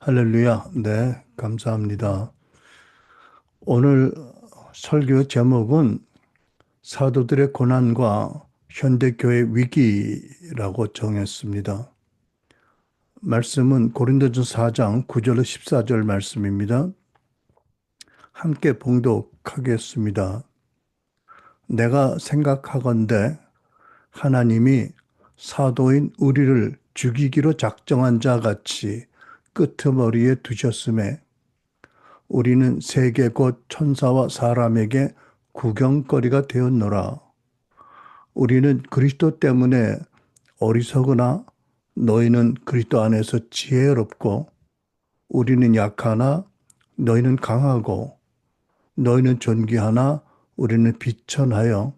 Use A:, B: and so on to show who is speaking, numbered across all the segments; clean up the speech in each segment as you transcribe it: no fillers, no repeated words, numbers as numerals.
A: 할렐루야. 네, 감사합니다. 오늘 설교 제목은 사도들의 고난과 현대교회 위기라고 정했습니다. 말씀은 고린도전서 4장 9절로 14절 말씀입니다. 함께 봉독하겠습니다. 내가 생각하건대 하나님이 사도인 우리를 죽이기로 작정한 자 같이 끄트머리에 두셨음에 우리는 세계 곧 천사와 사람에게 구경거리가 되었노라. 우리는 그리스도 때문에 어리석으나 너희는 그리스도 안에서 지혜롭고 우리는 약하나 너희는 강하고 너희는 존귀하나 우리는 비천하여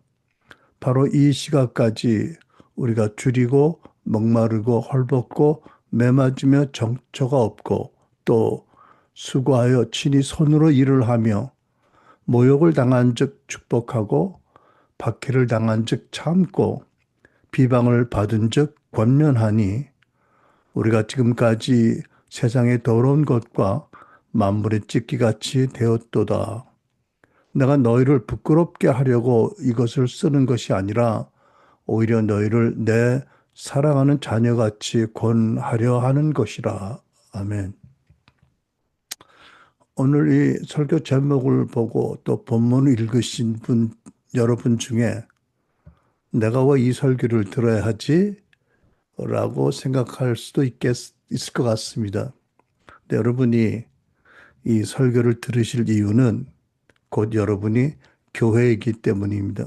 A: 바로 이 시각까지 우리가 줄이고 목마르고 헐벗고 매맞으며 정처가 없고 또 수고하여 친히 손으로 일을 하며 모욕을 당한 즉 축복하고 박해를 당한 즉 참고 비방을 받은 즉 권면하니 우리가 지금까지 세상의 더러운 것과 만물의 찢기같이 되었도다. 내가 너희를 부끄럽게 하려고 이것을 쓰는 것이 아니라 오히려 너희를 내 사랑하는 자녀같이 권하려 하는 것이라. 아멘. 오늘 이 설교 제목을 보고 또 본문을 읽으신 여러분 중에 내가 왜 이 설교를 들어야 하지? 라고 생각할 수도 있을 것 같습니다. 근데 여러분이 이 설교를 들으실 이유는 곧 여러분이 교회이기 때문입니다.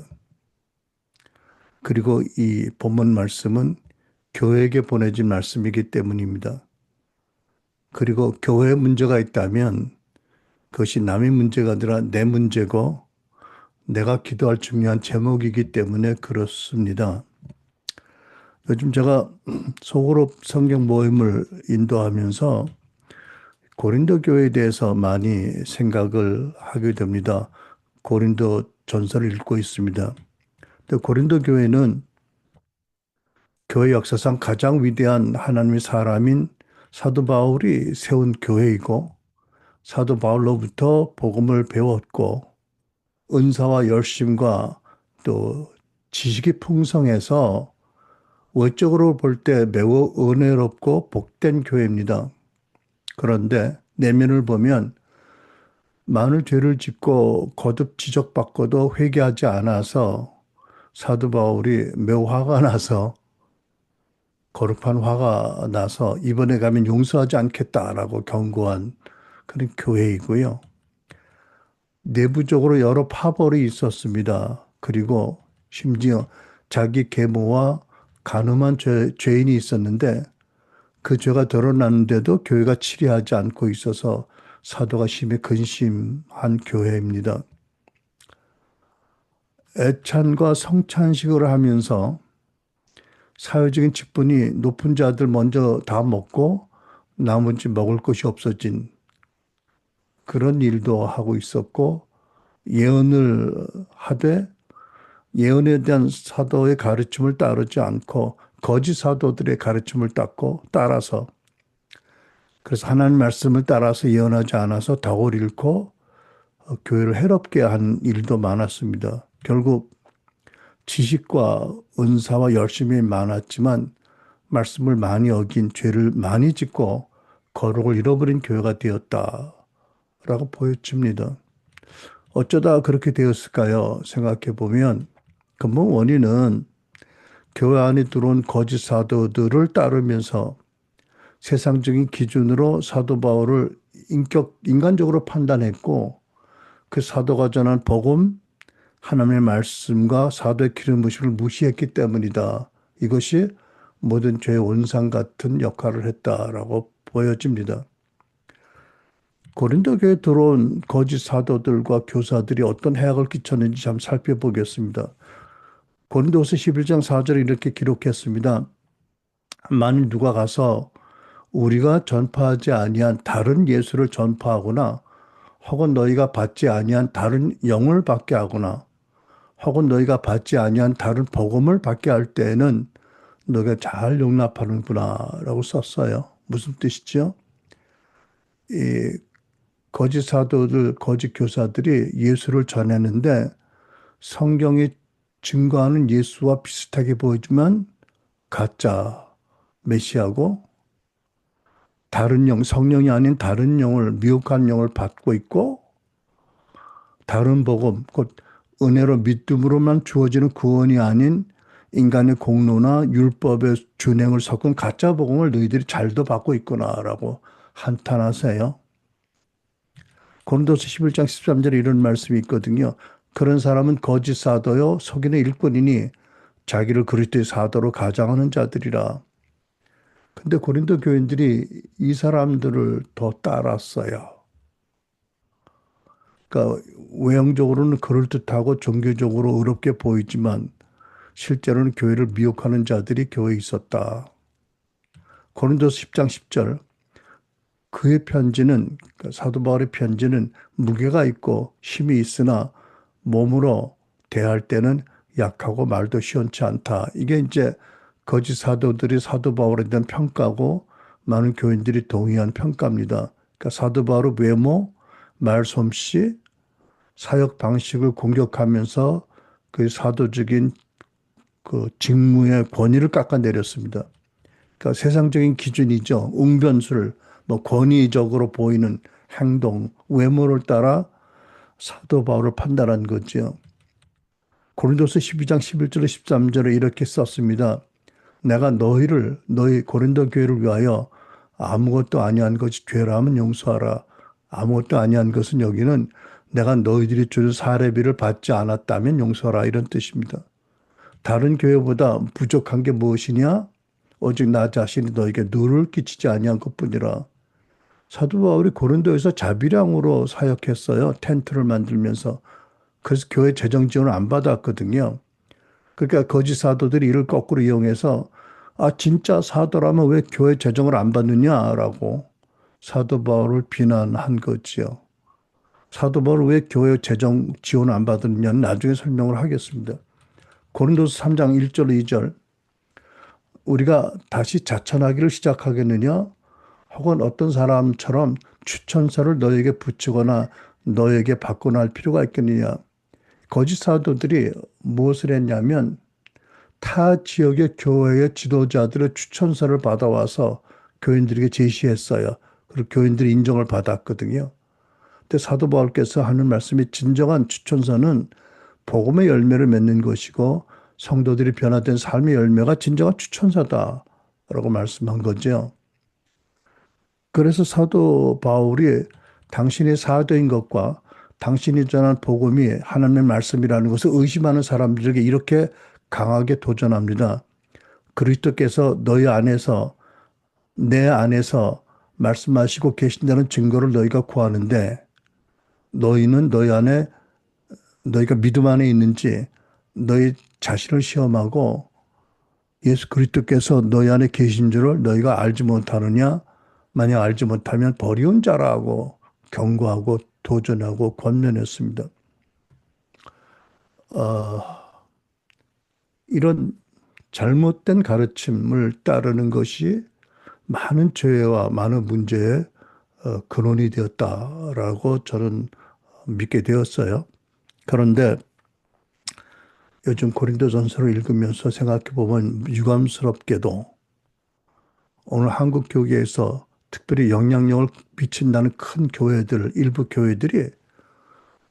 A: 그리고 이 본문 말씀은 교회에게 보내진 말씀이기 때문입니다. 그리고 교회에 문제가 있다면 그것이 남의 문제가 아니라 내 문제고 내가 기도할 중요한 제목이기 때문에 그렇습니다. 요즘 제가 속으로 성경 모임을 인도하면서 고린도 교회에 대해서 많이 생각을 하게 됩니다. 고린도 전서를 읽고 있습니다. 근데 고린도 교회는 교회 역사상 가장 위대한 하나님의 사람인 사도 바울이 세운 교회이고 사도 바울로부터 복음을 배웠고 은사와 열심과 또 지식이 풍성해서 외적으로 볼 때 매우 은혜롭고 복된 교회입니다. 그런데 내면을 보면 많은 죄를 짓고 거듭 지적받고도 회개하지 않아서 사도 바울이 매우 화가 나서 거룩한 화가 나서 이번에 가면 용서하지 않겠다라고 경고한 그런 교회이고요. 내부적으로 여러 파벌이 있었습니다. 그리고 심지어 자기 계모와 간음한 죄인이 있었는데 그 죄가 드러났는데도 교회가 치리하지 않고 있어서 사도가 심히 근심한 교회입니다. 애찬과 성찬식을 하면서 사회적인 직분이 높은 자들 먼저 다 먹고 나머지 먹을 것이 없어진 그런 일도 하고 있었고 예언을 하되 예언에 대한 사도의 가르침을 따르지 않고 거짓 사도들의 가르침을 따라서 그래서 하나님 말씀을 따라서 예언하지 않아서 덕을 잃고 교회를 해롭게 한 일도 많았습니다. 결국 지식과 은사와 열심이 많았지만 말씀을 많이 어긴 죄를 많이 짓고 거룩을 잃어버린 교회가 되었다라고 보여집니다. 어쩌다 그렇게 되었을까요? 생각해 보면 근본 원인은 교회 안에 들어온 거짓 사도들을 따르면서 세상적인 기준으로 사도 바울을 인간적으로 판단했고 그 사도가 전한 복음, 하나님의 말씀과 사도의 기름 부심을 무시했기 때문이다. 이것이 모든 죄의 원상 같은 역할을 했다라고 보여집니다. 고린도 교회에 들어온 거짓 사도들과 교사들이 어떤 해악을 끼쳤는지 참 살펴보겠습니다. 고린도후서 11장 4절에 이렇게 기록했습니다. 만일 누가 가서 우리가 전파하지 아니한 다른 예수를 전파하거나 혹은 너희가 받지 아니한 다른 영을 받게 하거나 혹은 너희가 받지 아니한 다른 복음을 받게 할 때에는 너희가 잘 용납하는구나 라고 썼어요. 무슨 뜻이죠? 이 거짓 사도들, 거짓 교사들이 예수를 전했는데 성경이 증거하는 예수와 비슷하게 보이지만 가짜 메시아고 다른 영, 성령이 아닌 다른 영을, 미혹한 영을 받고 있고 다른 복음, 곧 은혜로 믿음으로만 주어지는 구원이 아닌 인간의 공로나 율법의 준행을 섞은 가짜 복음을 너희들이 잘도 받고 있구나라고 한탄하세요. 고린도서 11장 13절에 이런 말씀이 있거든요. 그런 사람은 거짓 사도요 속이는 일꾼이니 자기를 그리스도의 사도로 가장하는 자들이라. 근데 고린도 교인들이 이 사람들을 더 따랐어요. 그러니까 외형적으로는 그럴듯하고 종교적으로 어렵게 보이지만 실제로는 교회를 미혹하는 자들이 교회에 있었다. 고린도서 10장 10절 그의 편지는 그러니까 사도 바울의 편지는 무게가 있고 힘이 있으나 몸으로 대할 때는 약하고 말도 시원치 않다. 이게 이제 거짓 사도들이 사도 바울에 대한 평가고 많은 교인들이 동의한 평가입니다. 그러니까 사도 바울의 외모, 말솜씨, 사역 방식을 공격하면서 그 사도적인 그 직무의 권위를 깎아내렸습니다. 그러니까 세상적인 기준이죠. 웅변술, 뭐 권위적으로 보이는 행동, 외모를 따라 사도 바울을 판단한 거죠. 고린도서 12장 11절에 13절에 이렇게 썼습니다. 내가 너희 고린도 교회를 위하여 아무것도 아니한 것이 죄라면 용서하라. 아무것도 아니한 것은 여기는 내가 너희들이 주는 사례비를 받지 않았다면 용서하라 이런 뜻입니다. 다른 교회보다 부족한 게 무엇이냐? 오직 나 자신이 너에게 누를 끼치지 아니한 것뿐이라. 사도 바울이 고린도에서 자비량으로 사역했어요. 텐트를 만들면서. 그래서 교회 재정 지원을 안 받았거든요. 그러니까 거짓 사도들이 이를 거꾸로 이용해서 진짜 사도라면 왜 교회 재정을 안 받느냐라고 사도 바울을 비난한 거지요. 사도 바울 왜 교회 재정 지원을 안 받느냐는 나중에 설명을 하겠습니다. 고린도서 3장 1절 2절 우리가 다시 자천하기를 시작하겠느냐? 혹은 어떤 사람처럼 추천서를 너에게 붙이거나 너에게 받거나 할 필요가 있겠느냐? 거짓 사도들이 무엇을 했냐면 타 지역의 교회의 지도자들의 추천서를 받아와서 교인들에게 제시했어요. 그리고 교인들이 인정을 받았거든요. 근데 사도 바울께서 하는 말씀이 진정한 추천서는 복음의 열매를 맺는 것이고 성도들이 변화된 삶의 열매가 진정한 추천서다라고 말씀한 거죠. 그래서 사도 바울이 당신이 사도인 것과 당신이 전한 복음이 하나님의 말씀이라는 것을 의심하는 사람들에게 이렇게 강하게 도전합니다. 그리스도께서 너희 안에서 내 안에서 말씀하시고 계신다는 증거를 너희가 구하는데 너희는 너희 안에 너희가 믿음 안에 있는지 너희 자신을 시험하고 예수 그리스도께서 너희 안에 계신 줄을 너희가 알지 못하느냐? 만약 알지 못하면 버리운 자라고 경고하고 도전하고 권면했습니다. 이런 잘못된 가르침을 따르는 것이 많은 죄와 많은 문제의 근원이 되었다라고 저는 믿게 되었어요. 그런데 요즘 고린도전서를 읽으면서 생각해 보면 유감스럽게도 오늘 한국 교계에서 특별히 영향력을 미친다는 큰 교회들, 일부 교회들이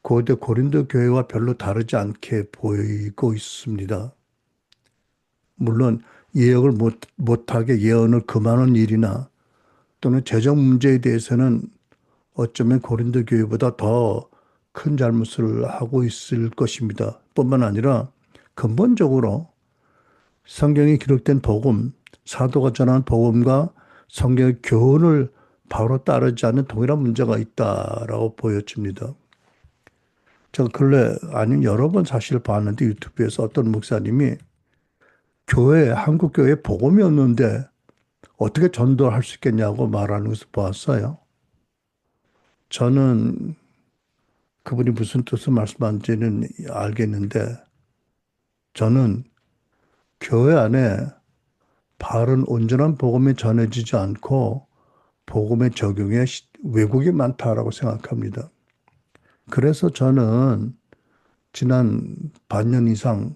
A: 고대 고린도 교회와 별로 다르지 않게 보이고 있습니다. 물론 예언을 못하게 예언을 금하는 일이나 또는 재정 문제에 대해서는 어쩌면 고린도 교회보다 더 큰 잘못을 하고 있을 것입니다. 뿐만 아니라 근본적으로 성경에 기록된 복음, 사도가 전한 복음과 성경의 교훈을 바로 따르지 않는 동일한 문제가 있다라고 보여집니다. 제가 근래 아닌 여러 번 사실 봤는데 유튜브에서 어떤 목사님이 한국 교회에 복음이 없는데 어떻게 전도할 수 있겠냐고 말하는 것을 보았어요. 저는 그분이 무슨 뜻을 말씀하는지는 알겠는데 저는 교회 안에 바른 온전한 복음이 전해지지 않고 복음의 적용에 왜곡이 많다라고 생각합니다. 그래서 저는 지난 반년 이상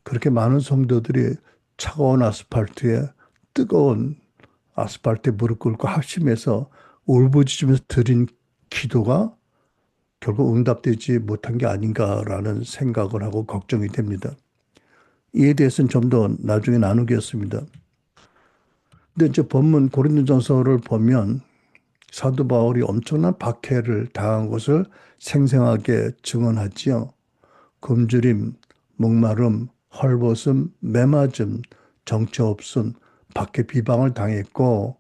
A: 그렇게 많은 성도들이 차가운 아스팔트에 뜨거운 아스팔트에 무릎 꿇고 합심해서 울부짖으면서 드린 기도가 결국 응답되지 못한 게 아닌가라는 생각을 하고 걱정이 됩니다. 이에 대해서는 좀 더 나중에 나누겠습니다. 근데 이제 본문 고린도전서를 보면 사도 바울이 엄청난 박해를 당한 것을 생생하게 증언하지요. 굶주림, 목마름, 헐벗음, 매맞음, 정처 없음, 박해 비방을 당했고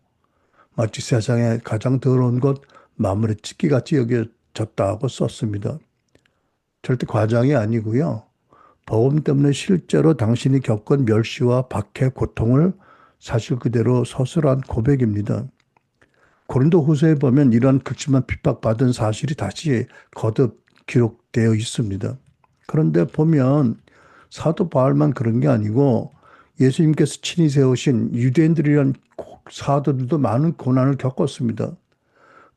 A: 마치 세상에 가장 더러운 것 마무리 찍기같이 여겨졌다고 썼습니다. 절대 과장이 아니고요. 복음 때문에 실제로 당신이 겪은 멸시와 박해, 고통을 사실 그대로 서술한 고백입니다. 고린도 후서에 보면 이런 극심한 핍박받은 사실이 다시 거듭 기록되어 있습니다. 그런데 보면 사도 바울만 그런 게 아니고 예수님께서 친히 세우신 유대인들이란 사도들도 많은 고난을 겪었습니다.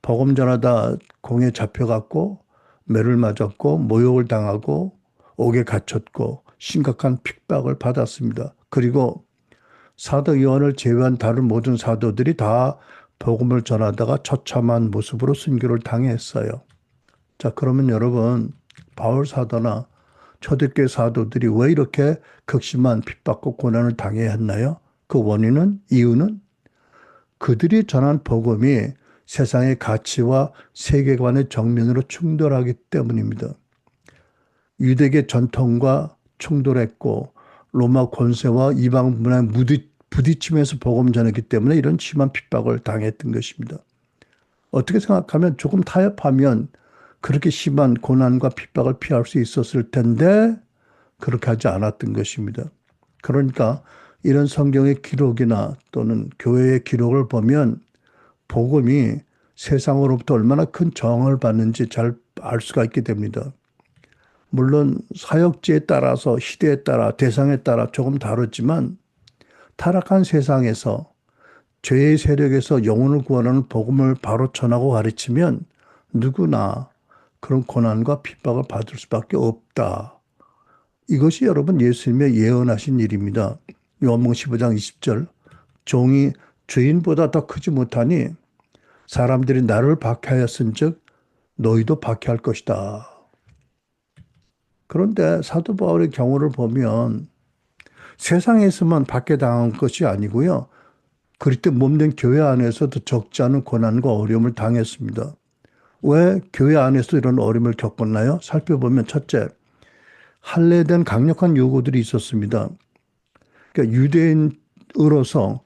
A: 복음 전하다 공에 잡혀갔고 매를 맞았고 모욕을 당하고 옥에 갇혔고 심각한 핍박을 받았습니다. 그리고 사도 요한을 제외한 다른 모든 사도들이 다 복음을 전하다가 처참한 모습으로 순교를 당했어요. 자, 그러면 여러분, 바울 사도나 초대교회 사도들이 왜 이렇게 극심한 핍박과 고난을 당해야 했나요? 그 원인은, 이유는 그들이 전한 복음이 세상의 가치와 세계관의 정면으로 충돌하기 때문입니다. 유대계 전통과 충돌했고 로마 권세와 이방 문화에 부딪히면서 복음 전했기 때문에 이런 심한 핍박을 당했던 것입니다. 어떻게 생각하면 조금 타협하면 그렇게 심한 고난과 핍박을 피할 수 있었을 텐데 그렇게 하지 않았던 것입니다. 그러니까 이런 성경의 기록이나 또는 교회의 기록을 보면 복음이 세상으로부터 얼마나 큰 저항을 받는지 잘 알 수가 있게 됩니다. 물론 사역지에 따라서 시대에 따라 대상에 따라 조금 다르지만 타락한 세상에서 죄의 세력에서 영혼을 구원하는 복음을 바로 전하고 가르치면 누구나 그런 고난과 핍박을 받을 수밖에 없다. 이것이 여러분 예수님의 예언하신 일입니다. 요한복음 15장 20절 종이 주인보다 더 크지 못하니 사람들이 나를 박해하였은즉 너희도 박해할 것이다. 그런데 사도 바울의 경우를 보면 세상에서만 박해당한 것이 아니고요. 그리스도 몸된 교회 안에서도 적지 않은 고난과 어려움을 당했습니다. 왜 교회 안에서 이런 어려움을 겪었나요? 살펴보면 첫째, 할례된 강력한 요구들이 있었습니다. 그러니까 유대인으로서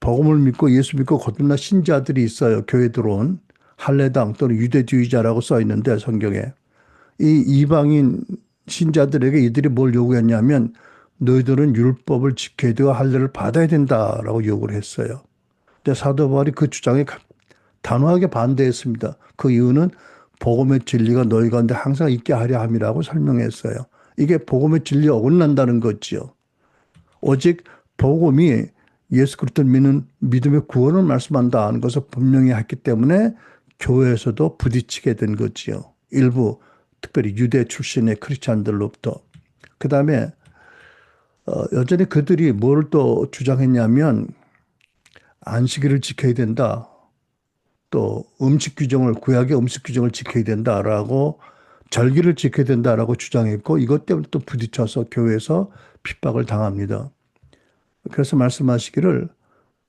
A: 복음을 믿고 예수 믿고 거듭난 신자들이 있어요. 교회 들어온 할례당 또는 유대주의자라고 써 있는데 성경에 이 이방인 신자들에게 이들이 뭘 요구했냐면 너희들은 율법을 지켜야 되고 할례를 받아야 된다라고 요구를 했어요. 근데 사도 바울이 그 주장에 단호하게 반대했습니다. 그 이유는 복음의 진리가 너희 가운데 항상 있게 하려 함이라고 설명했어요. 이게 복음의 진리에 어긋난다는 거지요. 오직 복음이 예수 그리스도를 믿는 믿음의 구원을 말씀한다는 것을 분명히 했기 때문에 교회에서도 부딪히게 된 거지요. 일부 특별히 유대 출신의 크리스찬들로부터. 그 다음에 여전히 그들이 뭘 또 주장했냐면 안식일을 지켜야 된다. 또 음식 규정을 구약의 음식 규정을 지켜야 된다라고 절기를 지켜야 된다라고 주장했고 이것 때문에 또 부딪혀서 교회에서 핍박을 당합니다. 그래서 말씀하시기를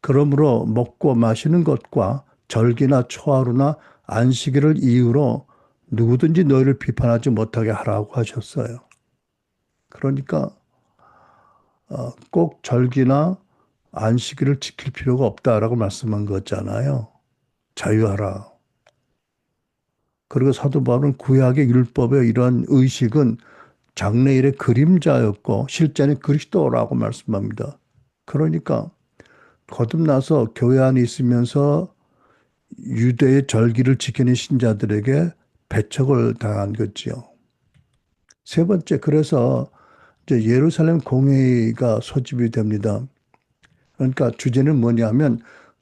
A: 그러므로 먹고 마시는 것과 절기나 초하루나 안식일을 이유로 누구든지 너희를 비판하지 못하게 하라고 하셨어요. 그러니까 꼭 절기나 안식일을 지킬 필요가 없다라고 말씀한 거잖아요. 자유하라. 그리고 사도 바울은 구약의 율법의 이러한 의식은 장래일의 그림자였고 실제는 그리스도라고 말씀합니다. 그러니까 거듭나서 교회 안에 있으면서 유대의 절기를 지키는 신자들에게 배척을 당한 거지요. 세 번째, 그래서 이제 예루살렘 공회가 소집이 됩니다. 그러니까 주제는 뭐냐면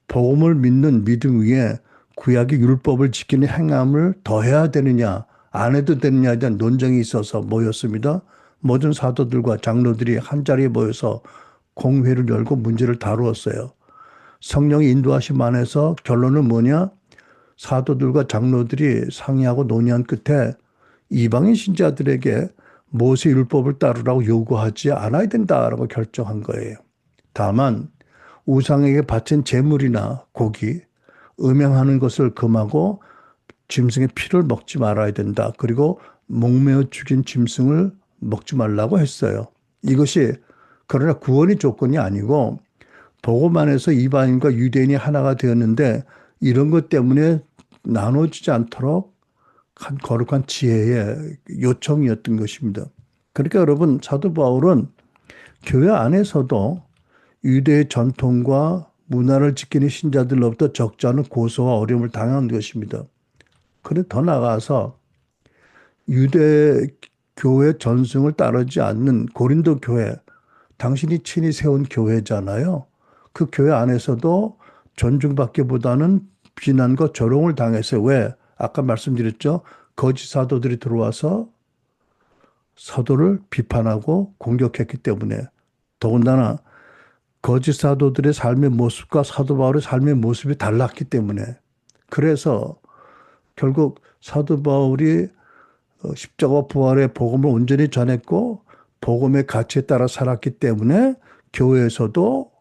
A: 복음을 믿는 믿음 위에 구약의 율법을 지키는 행함을 더해야 되느냐, 안 해도 되느냐에 대한 논쟁이 있어서 모였습니다. 모든 사도들과 장로들이 한자리에 모여서 공회를 열고 문제를 다루었어요. 성령의 인도하심 안에서 결론은 뭐냐? 사도들과 장로들이 상의하고 논의한 끝에 이방인 신자들에게 모세 율법을 따르라고 요구하지 않아야 된다라고 결정한 거예요. 다만 우상에게 바친 제물이나 고기, 음행하는 것을 금하고 짐승의 피를 먹지 말아야 된다. 그리고 목매어 죽인 짐승을 먹지 말라고 했어요. 이것이 그러나 구원의 조건이 아니고 복음 안에서 이방인과 유대인이 하나가 되었는데 이런 것 때문에 나눠지지 않도록 한 거룩한 지혜의 요청이었던 것입니다. 그러니까 여러분 사도 바울은 교회 안에서도 유대의 전통과 문화를 지키는 신자들로부터 적지 않은 고소와 어려움을 당한 것입니다. 그런데 더 나아가서 유대 교회 전승을 따르지 않는 고린도 교회, 당신이 친히 세운 교회잖아요. 그 교회 안에서도 존중받기보다는 비난과 조롱을 당해서 왜? 아까 말씀드렸죠. 거짓 사도들이 들어와서 사도를 비판하고 공격했기 때문에 더군다나 거짓 사도들의 삶의 모습과 사도 바울의 삶의 모습이 달랐기 때문에 그래서 결국 사도 바울이 십자가 부활의 복음을 온전히 전했고 복음의 가치에 따라 살았기 때문에 교회에서도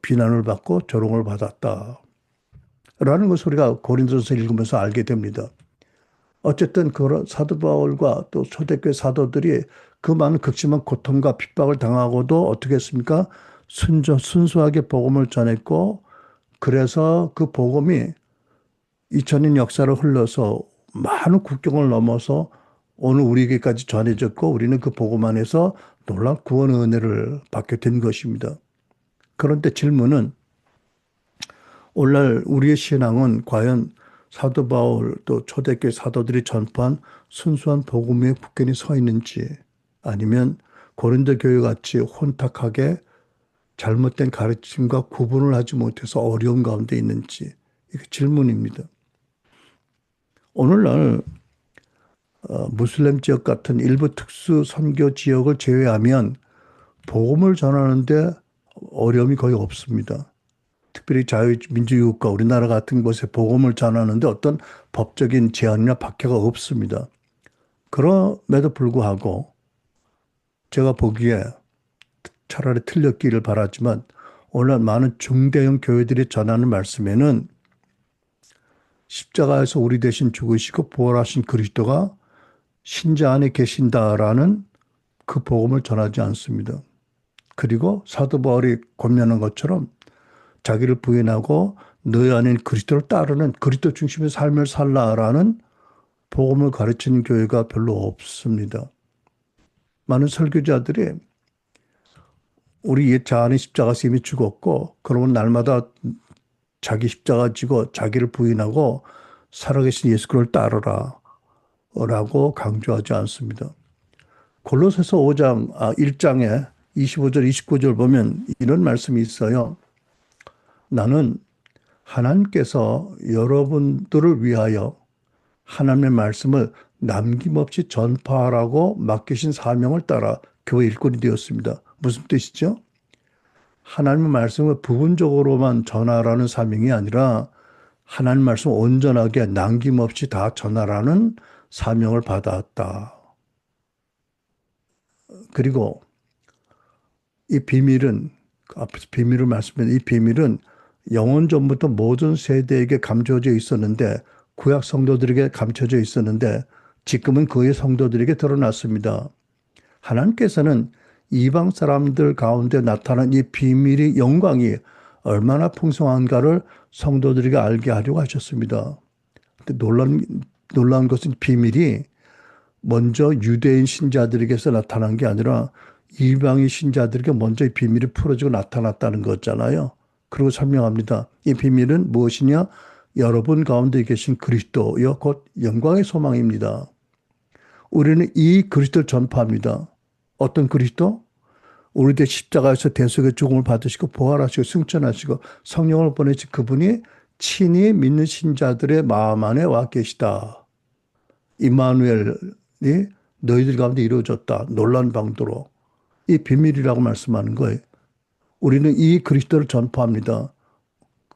A: 비난을 받고 조롱을 받았다. 라는 것을 우리가 고린도서 읽으면서 알게 됩니다. 어쨌든 그 사도 바울과 또 초대교회 사도들이 그 많은 극심한 고통과 핍박을 당하고도 어떻게 했습니까? 순수하게 복음을 전했고 그래서 그 복음이 2000년 역사를 흘러서 많은 국경을 넘어서 오늘 우리에게까지 전해졌고 우리는 그 복음 안에서 놀라운 구원의 은혜를 받게 된 것입니다. 그런데 질문은 오늘날 우리의 신앙은 과연 사도 바울 또 초대교회 사도들이 전파한 순수한 복음 위에 굳건히 서 있는지 아니면 고린도 교회 같이 혼탁하게 잘못된 가르침과 구분을 하지 못해서 어려운 가운데 있는지 이게 질문입니다. 오늘날 무슬림 지역 같은 일부 특수 선교 지역을 제외하면 복음을 전하는데 어려움이 거의 없습니다. 특별히 자유민주국가 우리나라 같은 곳에 복음을 전하는데 어떤 법적인 제한이나 박해가 없습니다. 그럼에도 불구하고 제가 보기에 차라리 틀렸기를 바라지만 오늘 많은 중대형 교회들이 전하는 말씀에는 십자가에서 우리 대신 죽으시고 부활하신 그리스도가 신자 안에 계신다라는 그 복음을 전하지 않습니다. 그리고 사도 바울이 권면한 것처럼 자기를 부인하고 너희 안에 그리스도를 따르는 그리스도 중심의 삶을 살라라는 복음을 가르치는 교회가 별로 없습니다. 많은 설교자들이 우리 옛 자아는 십자가에서 이미 죽었고 그러면 날마다 자기 십자가 지고 자기를 부인하고 살아계신 예수 그리스도를 따르라 라고 강조하지 않습니다. 골로새서 1장에 25절 29절 보면 이런 말씀이 있어요. 나는 하나님께서 여러분들을 위하여 하나님의 말씀을 남김없이 전파하라고 맡기신 사명을 따라 교회 일꾼이 되었습니다. 무슨 뜻이죠? 하나님의 말씀을 부분적으로만 전하라는 사명이 아니라 하나님의 말씀을 온전하게 남김없이 다 전하라는 사명을 받았다. 그리고 이 비밀은 앞에서 비밀을 말씀드린 이 비밀은 영원 전부터 모든 세대에게 감춰져 있었는데 구약 성도들에게 감춰져 있었는데 지금은 그의 성도들에게 드러났습니다. 하나님께서는 이방 사람들 가운데 나타난 이 비밀의 영광이 얼마나 풍성한가를 성도들에게 알게 하려고 하셨습니다. 근데 놀라운 것은 비밀이 먼저 유대인 신자들에게서 나타난 게 아니라 이방인 신자들에게 먼저 이 비밀이 풀어지고 나타났다는 거잖아요. 그리고 설명합니다. 이 비밀은 무엇이냐? 여러분 가운데 계신 그리스도여 곧 영광의 소망입니다. 우리는 이 그리스도를 전파합니다. 어떤 그리스도? 우리 대 십자가에서 대속의 죽음을 받으시고 부활하시고 승천하시고 성령을 보내신 그분이 친히 믿는 신자들의 마음 안에 와 계시다. 임마누엘이 너희들 가운데 이루어졌다. 놀란 방도로. 이 비밀이라고 말씀하는 거예요. 우리는 이 그리스도를 전파합니다.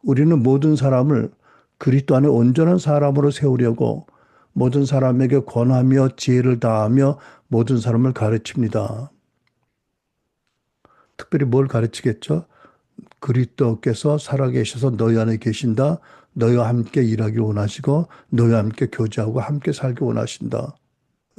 A: 우리는 모든 사람을 그리스도 안에 온전한 사람으로 세우려고 모든 사람에게 권하며 지혜를 다하며 모든 사람을 가르칩니다. 특별히 뭘 가르치겠죠? 그리스도께서 살아계셔서 너희 안에 계신다. 너희와 함께 일하기 원하시고 너희와 함께 교제하고 함께 살기 원하신다.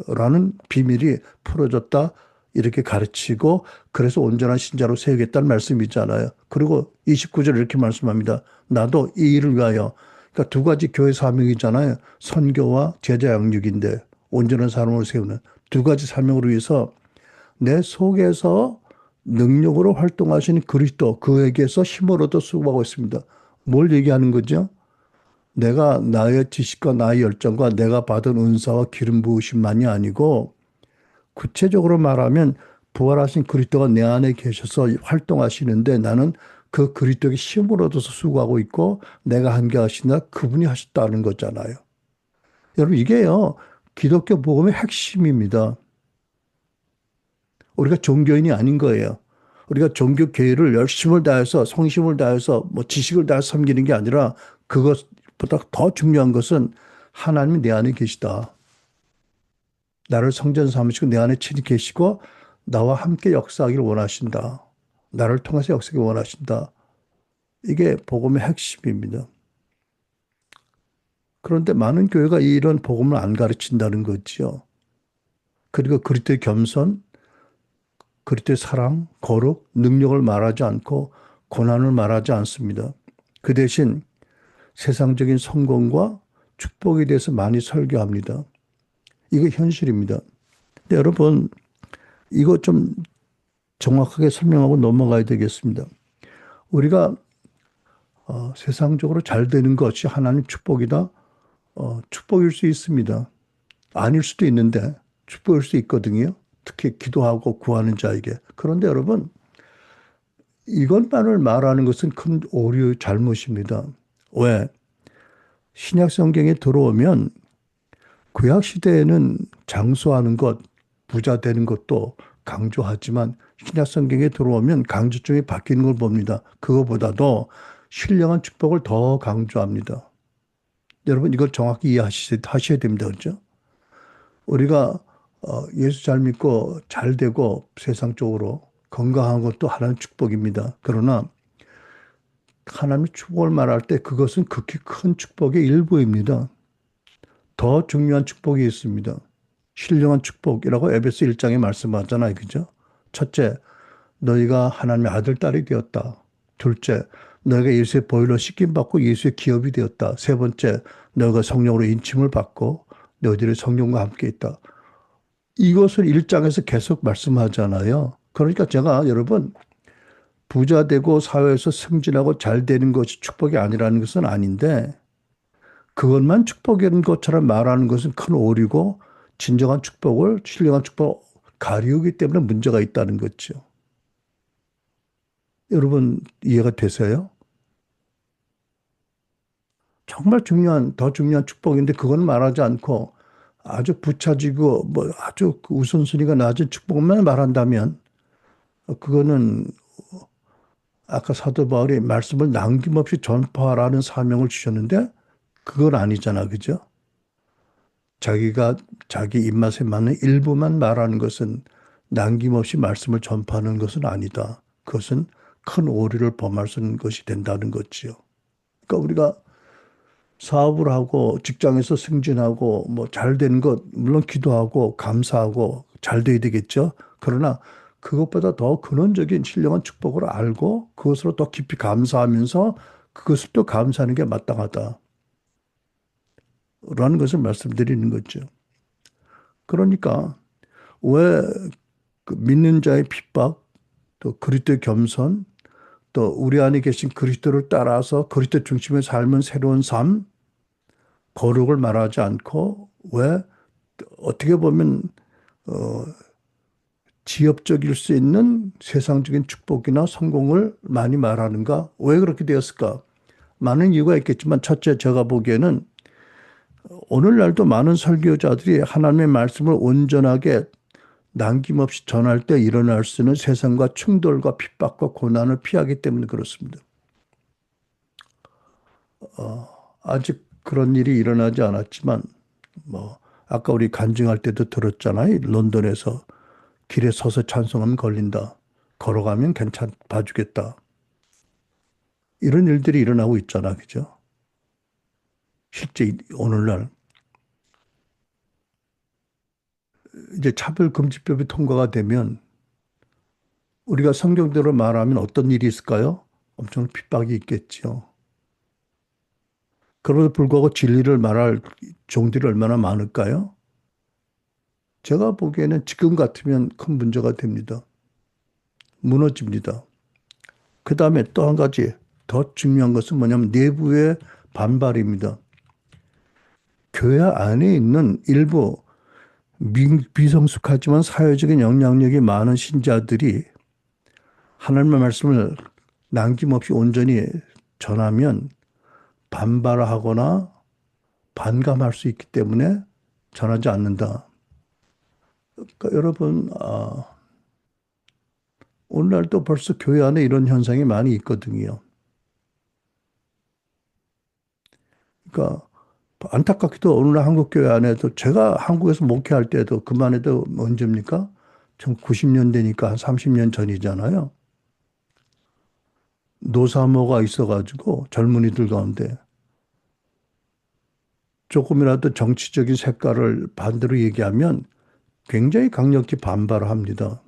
A: 라는 비밀이 풀어졌다. 이렇게 가르치고 그래서 온전한 신자로 세우겠다는 말씀이잖아요. 그리고 29절 이렇게 말씀합니다. 나도 이 일을 위하여 그러니까 두 가지 교회 사명이잖아요. 선교와 제자 양육인데 온전한 사람을 세우는 두 가지 사명을 위해서 내 속에서 능력으로 활동하시는 그리스도 그에게서 힘을 얻어 수고하고 있습니다. 뭘 얘기하는 거죠? 내가 나의 지식과 나의 열정과 내가 받은 은사와 기름 부으심만이 아니고 구체적으로 말하면 부활하신 그리스도가 내 안에 계셔서 활동하시는데 나는 그 그리스도에게 힘을 얻어서 수고하고 있고 내가 한 게 하시나 그분이 하셨다는 거잖아요. 여러분 이게요 기독교 복음의 핵심입니다. 우리가 종교인이 아닌 거예요. 우리가 종교 교회를 열심을 다해서 성심을 다해서 뭐 지식을 다해서 섬기는 게 아니라 그것보다 더 중요한 것은 하나님이 내 안에 계시다. 나를 성전 삼으시고 내 안에 친히 계시고 나와 함께 역사하기를 원하신다. 나를 통해서 역사하기 원하신다. 이게 복음의 핵심입니다. 그런데 많은 교회가 이런 복음을 안 가르친다는 거지요. 그리고 그리스도의 겸손, 그리스도의 사랑, 거룩, 능력을 말하지 않고 고난을 말하지 않습니다. 그 대신 세상적인 성공과 축복에 대해서 많이 설교합니다. 이게 현실입니다. 근데 여러분, 이거 좀 정확하게 설명하고 넘어가야 되겠습니다. 우리가 세상적으로 잘 되는 것이 하나님 축복이다. 축복일 수 있습니다. 아닐 수도 있는데 축복일 수 있거든요. 특히 기도하고 구하는 자에게. 그런데 여러분, 이것만을 말하는 것은 큰 오류의 잘못입니다. 왜? 신약 성경에 들어오면 구약 시대에는 장수하는 것, 부자 되는 것도 강조하지만 신약 성경에 들어오면 강조점이 바뀌는 걸 봅니다. 그거보다도 신령한 축복을 더 강조합니다. 여러분 이걸 정확히 이해하셔야 됩니다. 그렇죠? 우리가 예수 잘 믿고 잘 되고 세상적으로 건강한 것도 하나님 축복입니다. 그러나 하나님의 축복을 말할 때 그것은 극히 큰 축복의 일부입니다. 더 중요한 축복이 있습니다. 신령한 축복이라고 에베소 1장에 말씀하잖아요. 그죠? 첫째, 너희가 하나님의 아들, 딸이 되었다. 둘째, 너희가 예수의 보혈로 씻김받고 예수의 기업이 되었다. 세 번째, 너희가 성령으로 인침을 받고 너희들이 성령과 함께 있다. 이것을 1장에서 계속 말씀하잖아요. 그러니까 제가 여러분 부자 되고 사회에서 승진하고 잘 되는 것이 축복이 아니라는 것은 아닌데 그것만 축복인 것처럼 말하는 것은 큰 오류고 진정한 축복을 신령한 축복을 가리우기 때문에 문제가 있다는 거죠. 여러분 이해가 되세요? 정말 중요한 더 중요한 축복인데 그건 말하지 않고 아주 부차지고 뭐 아주 그 우선순위가 낮은 축복만 말한다면 그거는 아까 사도 바울이 말씀을 남김없이 전파하라는 사명을 주셨는데 그건 아니잖아. 그죠? 자기가 자기 입맛에 맞는 일부만 말하는 것은 남김없이 말씀을 전파하는 것은 아니다. 그것은 큰 오류를 범할 수 있는 것이 된다는 거지요. 그러니까 우리가 사업을 하고 직장에서 승진하고 뭐 잘 되는 것, 물론 기도하고 감사하고 잘 돼야 되겠죠. 그러나 그것보다 더 근원적인 신령한 축복을 알고 그것으로 더 깊이 감사하면서 그것을 또 감사하는 게 마땅하다. 라는 것을 말씀드리는 거죠. 그러니까 왜그 믿는 자의 핍박, 또 그리스도의 겸손, 또 우리 안에 계신 그리스도를 따라서 그리스도 중심의 삶은 새로운 삶, 거룩을 말하지 않고 왜 어떻게 보면 지엽적일 수 있는 세상적인 축복이나 성공을 많이 말하는가? 왜 그렇게 되었을까? 많은 이유가 있겠지만 첫째 제가 보기에는 오늘날도 많은 설교자들이 하나님의 말씀을 온전하게 남김없이 전할 때 일어날 수 있는 세상과 충돌과 핍박과 고난을 피하기 때문에 그렇습니다. 아직 그런 일이 일어나지 않았지만 뭐 아까 우리 간증할 때도 들었잖아요. 런던에서 길에 서서 찬송하면 걸린다. 걸어가면 봐주겠다. 이런 일들이 일어나고 있잖아. 그죠? 실제 오늘날 이제 차별금지법이 통과가 되면 우리가 성경대로 말하면 어떤 일이 있을까요? 엄청 핍박이 있겠죠. 그럼에도 불구하고 진리를 말할 종들이 얼마나 많을까요? 제가 보기에는 지금 같으면 큰 문제가 됩니다. 무너집니다. 그 다음에 또 한 가지 더 중요한 것은 뭐냐면 내부의 반발입니다. 교회 안에 있는 일부 비성숙하지만 사회적인 영향력이 많은 신자들이 하나님의 말씀을 남김없이 온전히 전하면 반발하거나 반감할 수 있기 때문에 전하지 않는다. 그러니까 여러분, 오늘날도 벌써 교회 안에 이런 현상이 많이 있거든요. 그러니까 안타깝게도 오늘날 한국 교회 안에도 제가 한국에서 목회할 때도 그만해도 언제입니까? 1990년대니까 한 30년 전이잖아요. 노사모가 있어가지고 젊은이들 가운데 조금이라도 정치적인 색깔을 반대로 얘기하면 굉장히 강력히 반발을 합니다.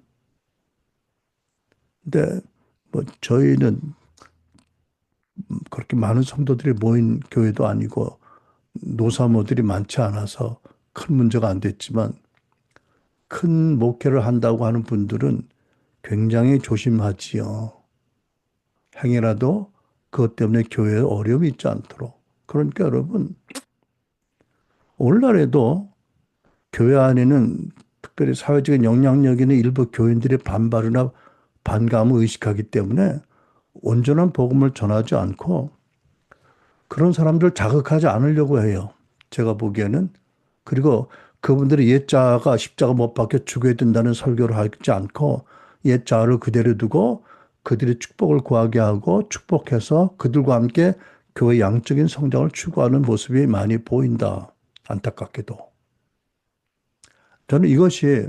A: 근데 뭐 저희는 그렇게 많은 성도들이 모인 교회도 아니고 노사모들이 많지 않아서 큰 문제가 안 됐지만 큰 목회를 한다고 하는 분들은 굉장히 조심하지요. 행여라도 그것 때문에 교회에 어려움이 있지 않도록. 그러니까 여러분, 오늘날에도 교회 안에는 특별히 사회적인 영향력 있는 일부 교인들의 반발이나 반감을 의식하기 때문에 온전한 복음을 전하지 않고 그런 사람들 자극하지 않으려고 해요. 제가 보기에는. 그리고 그분들이 옛자가 십자가 못 박혀 죽어야 된다는 설교를 하지 않고 옛자를 그대로 두고 그들의 축복을 구하게 하고 축복해서 그들과 함께 교회 양적인 성장을 추구하는 모습이 많이 보인다. 안타깝게도. 저는 이것이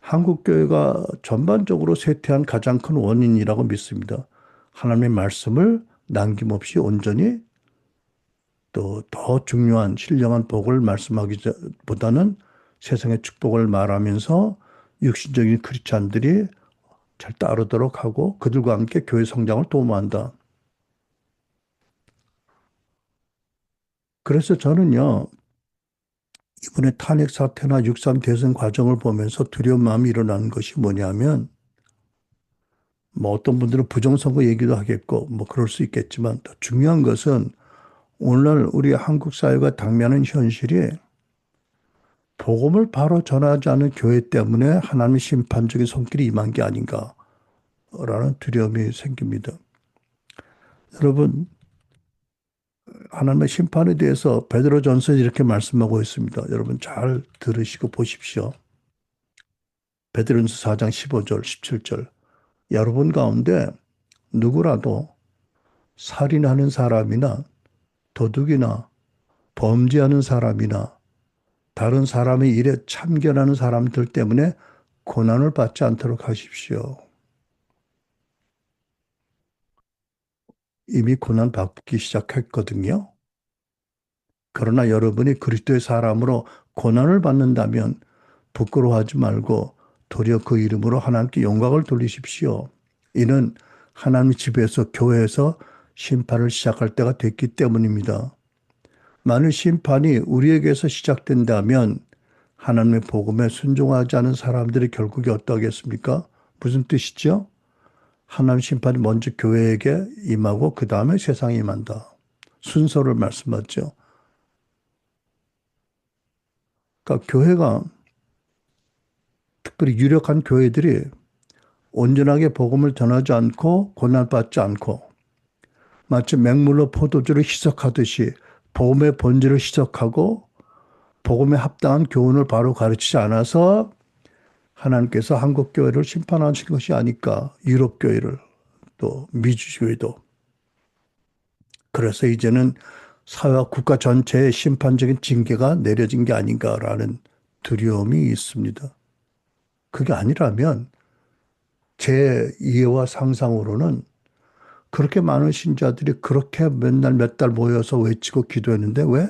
A: 한국 교회가 전반적으로 쇠퇴한 가장 큰 원인이라고 믿습니다. 하나님의 말씀을 남김없이 온전히 또 더 중요한 신령한 복을 말씀하기보다는 세상의 축복을 말하면서 육신적인 크리스찬들이 잘 따르도록 하고 그들과 함께 교회 성장을 도모한다. 그래서 저는요, 이번에 탄핵 사태나 6.3 대선 과정을 보면서 두려운 마음이 일어나는 것이 뭐냐면 뭐 어떤 분들은 부정선거 얘기도 하겠고 뭐 그럴 수 있겠지만 더 중요한 것은 오늘날 우리 한국 사회가 당면한 현실이 복음을 바로 전하지 않은 교회 때문에 하나님의 심판적인 손길이 임한 게 아닌가라는 두려움이 생깁니다. 여러분, 하나님의 심판에 대해서 베드로전서에 이렇게 말씀하고 있습니다. 여러분 잘 들으시고 보십시오. 베드로전서 4장 15절, 17절. 여러분 가운데 누구라도 살인하는 사람이나 도둑이나 범죄하는 사람이나 다른 사람의 일에 참견하는 사람들 때문에 고난을 받지 않도록 하십시오. 이미 고난 받기 시작했거든요. 그러나 여러분이 그리스도의 사람으로 고난을 받는다면 부끄러워하지 말고 도리어 그 이름으로 하나님께 영광을 돌리십시오. 이는 하나님의 집에서 교회에서 심판을 시작할 때가 됐기 때문입니다. 만일 심판이 우리에게서 시작된다면 하나님의 복음에 순종하지 않은 사람들이 결국에 어떠하겠습니까? 무슨 뜻이죠? 하나님 심판이 먼저 교회에게 임하고 그 다음에 세상에 임한다. 순서를 말씀하죠. 그러니까 교회가 그리고 유력한 교회들이 온전하게 복음을 전하지 않고 고난받지 않고 마치 맹물로 포도주를 희석하듯이 복음의 본질을 희석하고 복음에 합당한 교훈을 바로 가르치지 않아서 하나님께서 한국 교회를 심판하신 것이 아닐까. 유럽 교회를 또 미주 교회도. 그래서 이제는 사회와 국가 전체의 심판적인 징계가 내려진 게 아닌가라는 두려움이 있습니다. 그게 아니라면 제 이해와 상상으로는 그렇게 많은 신자들이 그렇게 맨날 몇 달 모여서 외치고 기도했는데 왜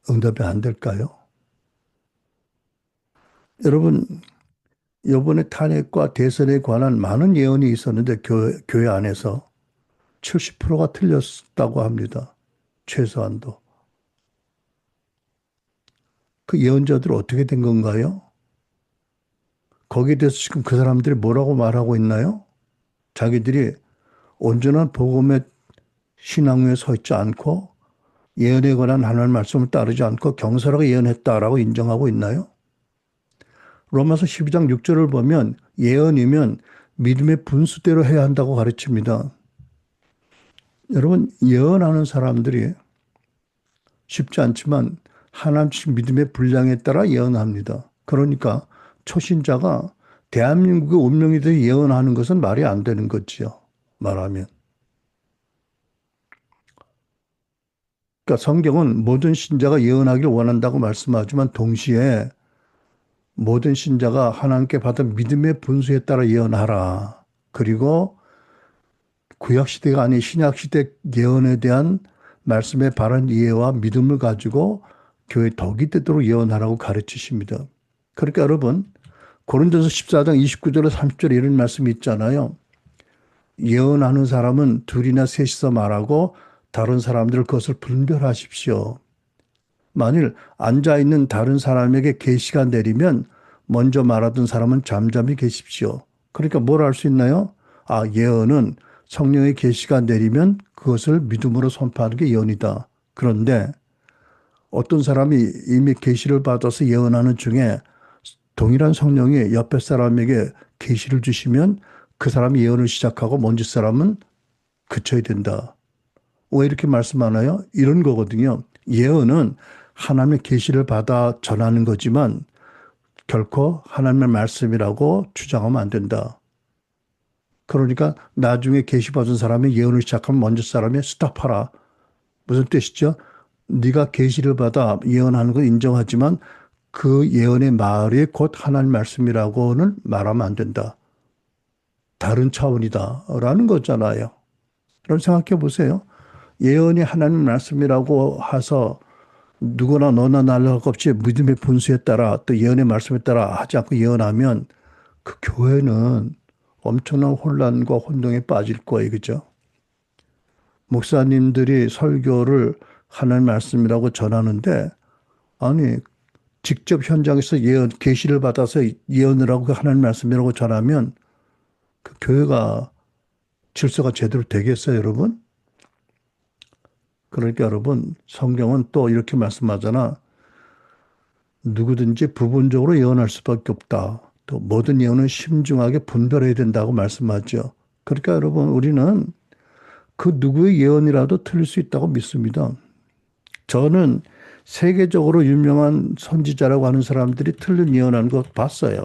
A: 응답이 안 될까요? 여러분, 이번에 탄핵과 대선에 관한 많은 예언이 있었는데 교회 안에서 70%가 틀렸다고 합니다. 최소한도. 그 예언자들 어떻게 된 건가요? 거기에 대해서 지금 그 사람들이 뭐라고 말하고 있나요? 자기들이 온전한 복음의 신앙 위에 서 있지 않고 예언에 관한 하나님 말씀을 따르지 않고 경솔하게 예언했다라고 인정하고 있나요? 로마서 12장 6절을 보면 예언이면 믿음의 분수대로 해야 한다고 가르칩니다. 여러분, 예언하는 사람들이 쉽지 않지만 하나님의 믿음의 분량에 따라 예언합니다. 그러니까 초신자가 대한민국의 운명에 대해 예언하는 것은 말이 안 되는 거지요. 말하면. 그러니까 성경은 모든 신자가 예언하기를 원한다고 말씀하지만 동시에 모든 신자가 하나님께 받은 믿음의 분수에 따라 예언하라. 그리고 구약시대가 아닌 신약시대 예언에 대한 말씀의 바른 이해와 믿음을 가지고 교회 덕이 되도록 예언하라고 가르치십니다. 그러니까 여러분, 고린도서 14장 29절에 30절에 이런 말씀이 있잖아요. 예언하는 사람은 둘이나 셋이서 말하고 다른 사람들 그것을 분별하십시오. 만일 앉아있는 다른 사람에게 계시가 내리면 먼저 말하던 사람은 잠잠히 계십시오. 그러니까 뭘 할 수 있나요? 아, 예언은 성령의 계시가 내리면 그것을 믿음으로 선포하는 게 예언이다. 그런데 어떤 사람이 이미 계시를 받아서 예언하는 중에 동일한 성령이 옆에 사람에게 계시를 주시면 그 사람이 예언을 시작하고 먼지 사람은 그쳐야 된다. 왜 이렇게 말씀하나요? 이런 거거든요. 예언은 하나님의 계시를 받아 전하는 거지만 결코 하나님의 말씀이라고 주장하면 안 된다. 그러니까 나중에 계시 받은 사람이 예언을 시작하면 먼저 사람이 스탑하라. 무슨 뜻이죠? 네가 계시를 받아 예언하는 건 인정하지만 그 예언의 말이 곧 하나님 말씀이라고는 말하면 안 된다. 다른 차원이다. 라는 거잖아요. 그럼 생각해 보세요. 예언이 하나님 말씀이라고 해서 누구나 너나 나나 할 것 없이 믿음의 분수에 따라 또 예언의 말씀에 따라 하지 않고 예언하면 그 교회는 엄청난 혼란과 혼동에 빠질 거예요. 그죠? 목사님들이 설교를 하나님 말씀이라고 전하는데 아니 직접 현장에서 예언, 계시를 받아서 예언을 하고 하나님 말씀이라고 전하면 그 교회가 질서가 제대로 되겠어요, 여러분? 그러니까 여러분, 성경은 또 이렇게 말씀하잖아. 누구든지 부분적으로 예언할 수밖에 없다. 또 모든 예언은 신중하게 분별해야 된다고 말씀하죠. 그러니까 여러분, 우리는 그 누구의 예언이라도 틀릴 수 있다고 믿습니다. 저는 세계적으로 유명한 선지자라고 하는 사람들이 틀린 예언하는 거 봤어요.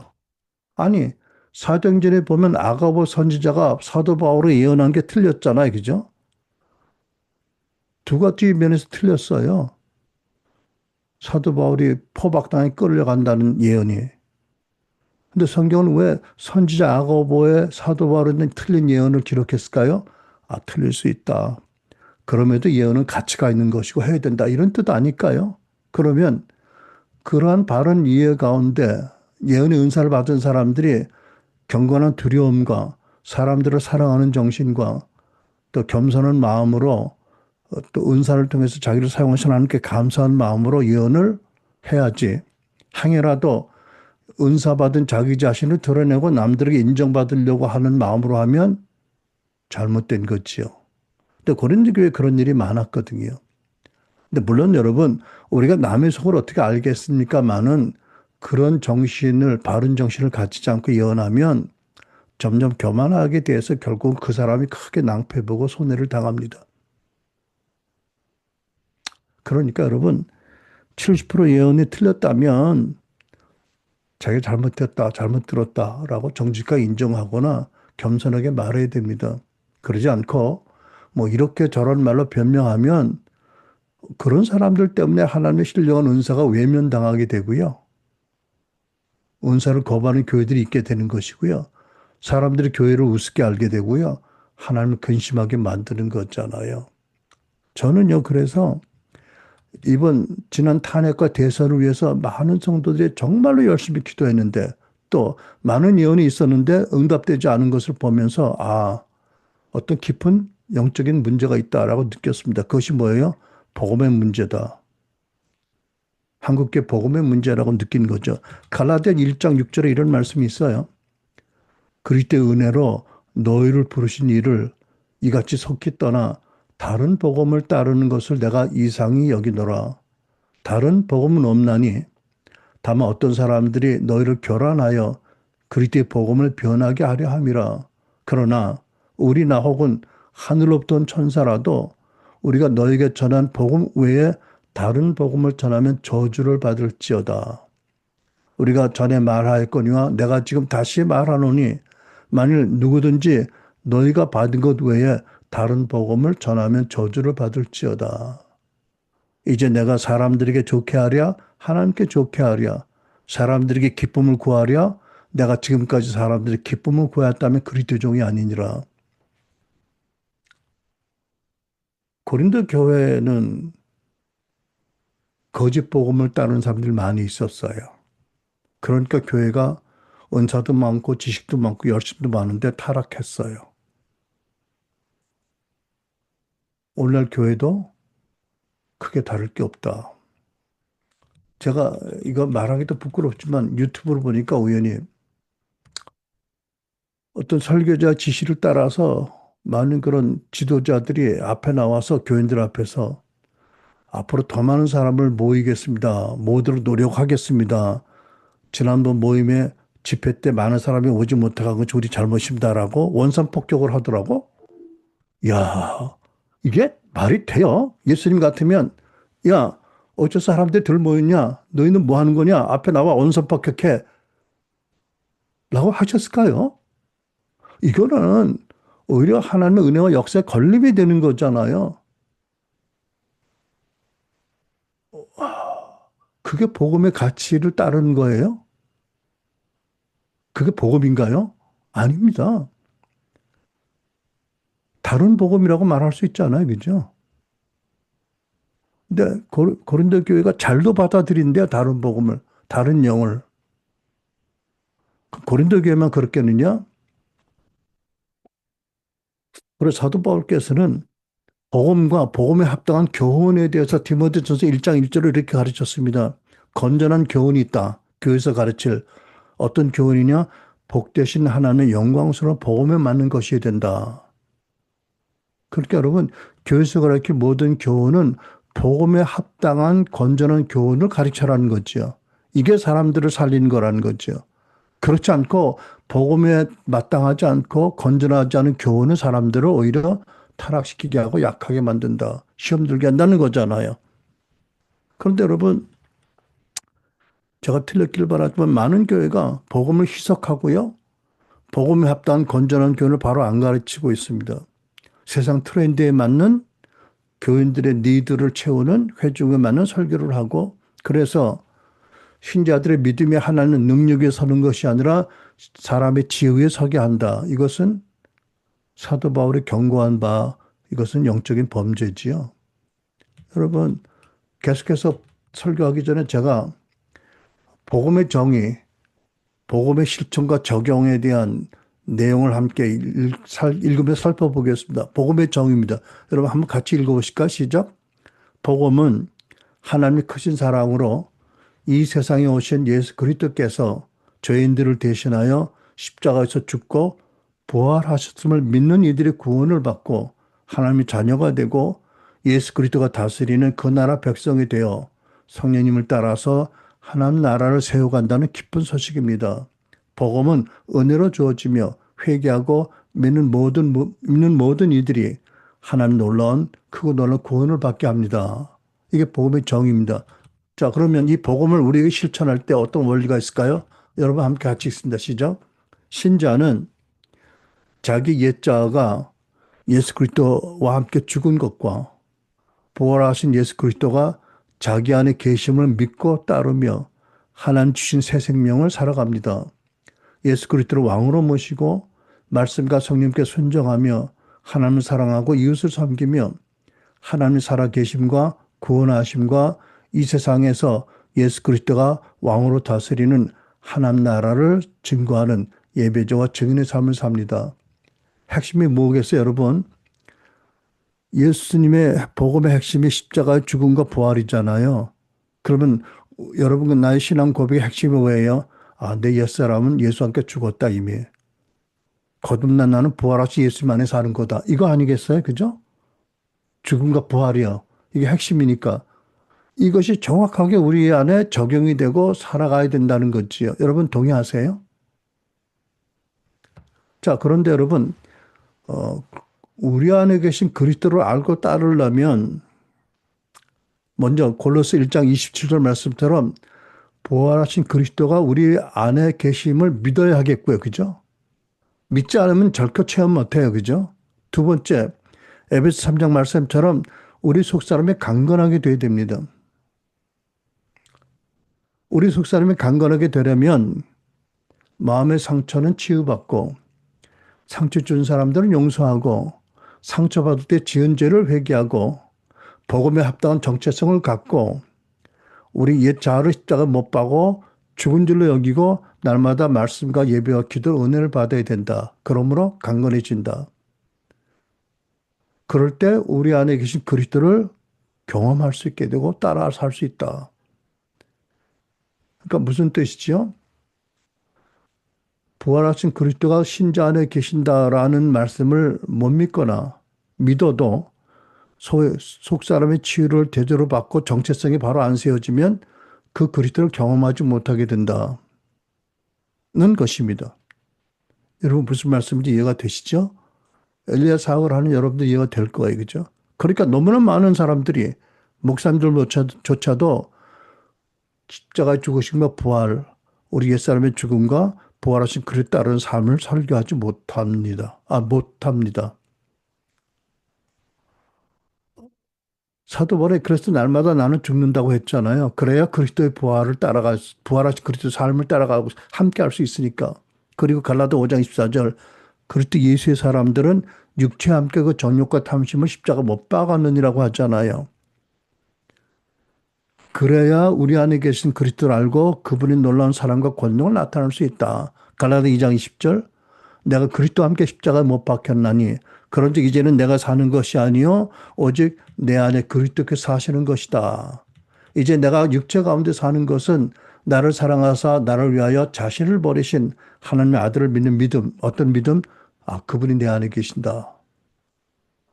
A: 아니, 사도행전에 보면 아가보 선지자가 사도 바울이 예언한 게 틀렸잖아요. 그죠? 두 가지 면에서 틀렸어요. 사도 바울이 포박당에 끌려간다는 예언이. 근데 성경은 왜 선지자 아가보의 사도 바울은 틀린 예언을 기록했을까요? 아, 틀릴 수 있다. 그럼에도 예언은 가치가 있는 것이고 해야 된다. 이런 뜻 아닐까요? 그러면 그러한 바른 이해 가운데 예언의 은사를 받은 사람들이 경건한 두려움과 사람들을 사랑하는 정신과 또 겸손한 마음으로 또 은사를 통해서 자기를 사용하신 하나님께 감사한 마음으로 예언을 해야지. 행여라도 은사 받은 자기 자신을 드러내고 남들에게 인정받으려고 하는 마음으로 하면 잘못된 거지요. 근데 고린도 교회에 그런 일이 많았거든요. 근데 물론 여러분, 우리가 남의 속을 어떻게 알겠습니까만은 그런 정신을, 바른 정신을 가지지 않고 예언하면 점점 교만하게 돼서 결국 그 사람이 크게 낭패보고 손해를 당합니다. 그러니까 여러분, 70% 예언이 틀렸다면 자기가 잘못했다, 잘못 들었다라고 정직하게 인정하거나 겸손하게 말해야 됩니다. 그러지 않고 뭐 이렇게 저런 말로 변명하면 그런 사람들 때문에 하나님의 신령한 은사가 외면당하게 되고요. 은사를 거부하는 교회들이 있게 되는 것이고요. 사람들이 교회를 우습게 알게 되고요. 하나님을 근심하게 만드는 거잖아요. 저는요, 그래서 이번 지난 탄핵과 대선을 위해서 많은 성도들이 정말로 열심히 기도했는데 또 많은 예언이 있었는데 응답되지 않은 것을 보면서 어떤 깊은 영적인 문제가 있다라고 느꼈습니다. 그것이 뭐예요? 복음의 문제다. 한국계 복음의 문제라고 느낀 거죠. 갈라디아 1장 6절에 이런 말씀이 있어요. 그리스도의 은혜로 너희를 부르신 이를 이같이 속히 떠나 다른 복음을 따르는 것을 내가 이상히 여기노라. 다른 복음은 없나니 다만 어떤 사람들이 너희를 교란하여 그리스도의 복음을 변하게 하려 함이라. 그러나 우리나 혹은 하늘로부터 온 천사라도 우리가 너에게 전한 복음 외에 다른 복음을 전하면 저주를 받을지어다. 우리가 전에 말하였거니와 내가 지금 다시 말하노니 만일 누구든지 너희가 받은 것 외에 다른 복음을 전하면 저주를 받을지어다. 이제 내가 사람들에게 좋게 하랴 하나님께 좋게 하랴 사람들에게 기쁨을 구하랴 내가 지금까지 사람들에게 기쁨을 구하였다면 그리스도 종이 아니니라. 고린도 교회는 거짓 복음을 따르는 사람들이 많이 있었어요. 그러니까 교회가 은사도 많고 지식도 많고 열심도 많은데 타락했어요. 오늘날 교회도 크게 다를 게 없다. 제가 이거 말하기도 부끄럽지만 유튜브를 보니까 우연히 어떤 설교자 지시를 따라서 많은 그런 지도자들이 앞에 나와서 교인들 앞에서 앞으로 더 많은 사람을 모이겠습니다. 모으도록 노력하겠습니다. 지난번 모임에 집회 때 많은 사람이 오지 못해간 건 우리 잘못입니다라고 원산 폭격을 하더라고. 야, 이게 말이 돼요? 예수님 같으면 야, 어째 사람들이 들 모였냐? 너희는 뭐 하는 거냐? 앞에 나와 원산 폭격해. 라고 하셨을까요? 이거는 오히려 하나님의 은혜와 역사에 걸림이 되는 거잖아요. 그게 복음의 가치를 따르는 거예요? 그게 복음인가요? 아닙니다. 다른 복음이라고 말할 수 있잖아요. 그죠? 근데 고린도 교회가 잘도 받아들인대요. 다른 복음을, 다른 영을. 고린도 교회만 그렇겠느냐? 그래서 사도 바울께서는 복음과 복음에 합당한 교훈에 대해서 디모데전서 1장 1절을 이렇게 가르쳤습니다. 건전한 교훈이 있다. 교회에서 가르칠 어떤 교훈이냐? 복되신 하나님의 영광스러운 복음에 맞는 것이어야 된다. 그러니까 여러분, 교회에서 가르칠 모든 교훈은 복음에 합당한 건전한 교훈을 가르쳐라는 거죠. 이게 사람들을 살리는 거라는 거죠. 그렇지 않고 복음에 마땅하지 않고 건전하지 않은 교훈은 사람들을 오히려 타락시키게 하고 약하게 만든다. 시험 들게 한다는 거잖아요. 그런데 여러분, 제가 틀렸길 바라지만 많은 교회가 복음을 희석하고요. 복음에 합당한 건전한 교훈을 바로 안 가르치고 있습니다. 세상 트렌드에 맞는 교인들의 니드를 채우는 회중에 맞는 설교를 하고 그래서 신자들의 믿음이 하나는 능력에 서는 것이 아니라 사람의 지혜에 서게 한다. 이것은 사도 바울이 경고한 바 이것은 영적인 범죄지요. 여러분 계속해서 설교하기 전에 제가 복음의 정의, 복음의 실천과 적용에 대한 내용을 함께 읽으면서 살펴보겠습니다. 복음의 정의입니다. 여러분 한번 같이 읽어보실까? 시작. 복음은 하나님의 크신 사랑으로 이 세상에 오신 예수 그리스도께서 죄인들을 대신하여 십자가에서 죽고 부활하셨음을 믿는 이들의 구원을 받고 하나님의 자녀가 되고 예수 그리스도가 다스리는 그 나라 백성이 되어 성령님을 따라서 하나님 나라를 세워간다는 기쁜 소식입니다. 복음은 은혜로 주어지며 회개하고 믿는 모든 이들이 하나님 놀라운 크고 놀라운 구원을 받게 합니다. 이게 복음의 정의입니다. 자, 그러면 이 복음을 우리에게 실천할 때 어떤 원리가 있을까요? 여러분 함께 같이 있습니다. 시작. 신자는 자기 옛자가 예수 그리스도와 함께 죽은 것과 부활하신 예수 그리스도가 자기 안에 계심을 믿고 따르며 하나님 주신 새 생명을 살아갑니다. 예수 그리스도를 왕으로 모시고 말씀과 성령께 순종하며 하나님을 사랑하고 이웃을 섬기며 하나님의 살아계심과 구원하심과 이 세상에서 예수 그리스도가 왕으로 다스리는 하나님 나라를 증거하는 예배자와 증인의 삶을 삽니다. 핵심이 뭐겠어요, 여러분? 예수님의 복음의 핵심이 십자가의 죽음과 부활이잖아요. 그러면 여러분 나의 신앙 고백의 핵심이 뭐예요? 아, 내 옛사람은 예수와 함께 죽었다 이미. 거듭난 나는 부활하신 예수님 안에 사는 거다. 이거 아니겠어요? 그죠? 죽음과 부활이요. 이게 핵심이니까. 이것이 정확하게 우리 안에 적용이 되고 살아가야 된다는 거지요. 여러분 동의하세요? 자, 그런데 여러분, 어, 우리 안에 계신 그리스도를 알고 따르려면 먼저 골로새 1장 27절 말씀처럼 부활하신 그리스도가 우리 안에 계심을 믿어야 하겠고요. 그죠? 믿지 않으면 절대 체험 못해요. 그죠? 두 번째, 에베소 3장 말씀처럼 우리 속사람이 강건하게 돼야 됩니다. 우리 속사람이 강건하게 되려면 마음의 상처는 치유받고 상처 준 사람들은 용서하고 상처받을 때 지은 죄를 회개하고 복음에 합당한 정체성을 갖고 우리 옛 자아를 십자가 못 박고 죽은 줄로 여기고 날마다 말씀과 예배와 기도 은혜를 받아야 된다. 그러므로 강건해진다. 그럴 때 우리 안에 계신 그리스도를 경험할 수 있게 되고 따라 살 수 있다. 그러니까 무슨 뜻이지요? 부활하신 그리스도가 신자 안에 계신다라는 말씀을 못 믿거나 믿어도 속 사람의 치유를 제대로 받고 정체성이 바로 안 세워지면 그 그리스도를 경험하지 못하게 된다는 것입니다. 여러분 무슨 말씀인지 이해가 되시죠? 엘리야 사역을 하는 여러분도 이해가 될 거예요. 그죠? 그러니까 너무나 많은 사람들이 목사님들조차도 십자가의 죽으심과 부활, 우리 옛사람의 죽음과 부활하신 그를 따르는 삶을 설교하지 못합니다. 못합니다. 사도 바울이 그래서 날마다 나는 죽는다고 했잖아요. 그래야 그리스도의 부활하신 그리스도의 삶을 따라가고 함께 할 수 있으니까. 그리고 갈라디아 5장 24절, 그리스도 예수의 사람들은 육체와 함께 그 정욕과 탐심을 십자가 못 박았느니라고 하잖아요. 그래야 우리 안에 계신 그리스도를 알고 그분의 놀라운 사랑과 권능을 나타낼 수 있다. 갈라디아 2장 20절, 내가 그리스도와 함께 십자가에 못 박혔나니 그런즉 이제는 내가 사는 것이 아니요 오직 내 안에 그리스도께서 사시는 것이다. 이제 내가 육체 가운데 사는 것은 나를 사랑하사 나를 위하여 자신을 버리신 하나님의 아들을 믿는 믿음. 어떤 믿음? 아, 그분이 내 안에 계신다.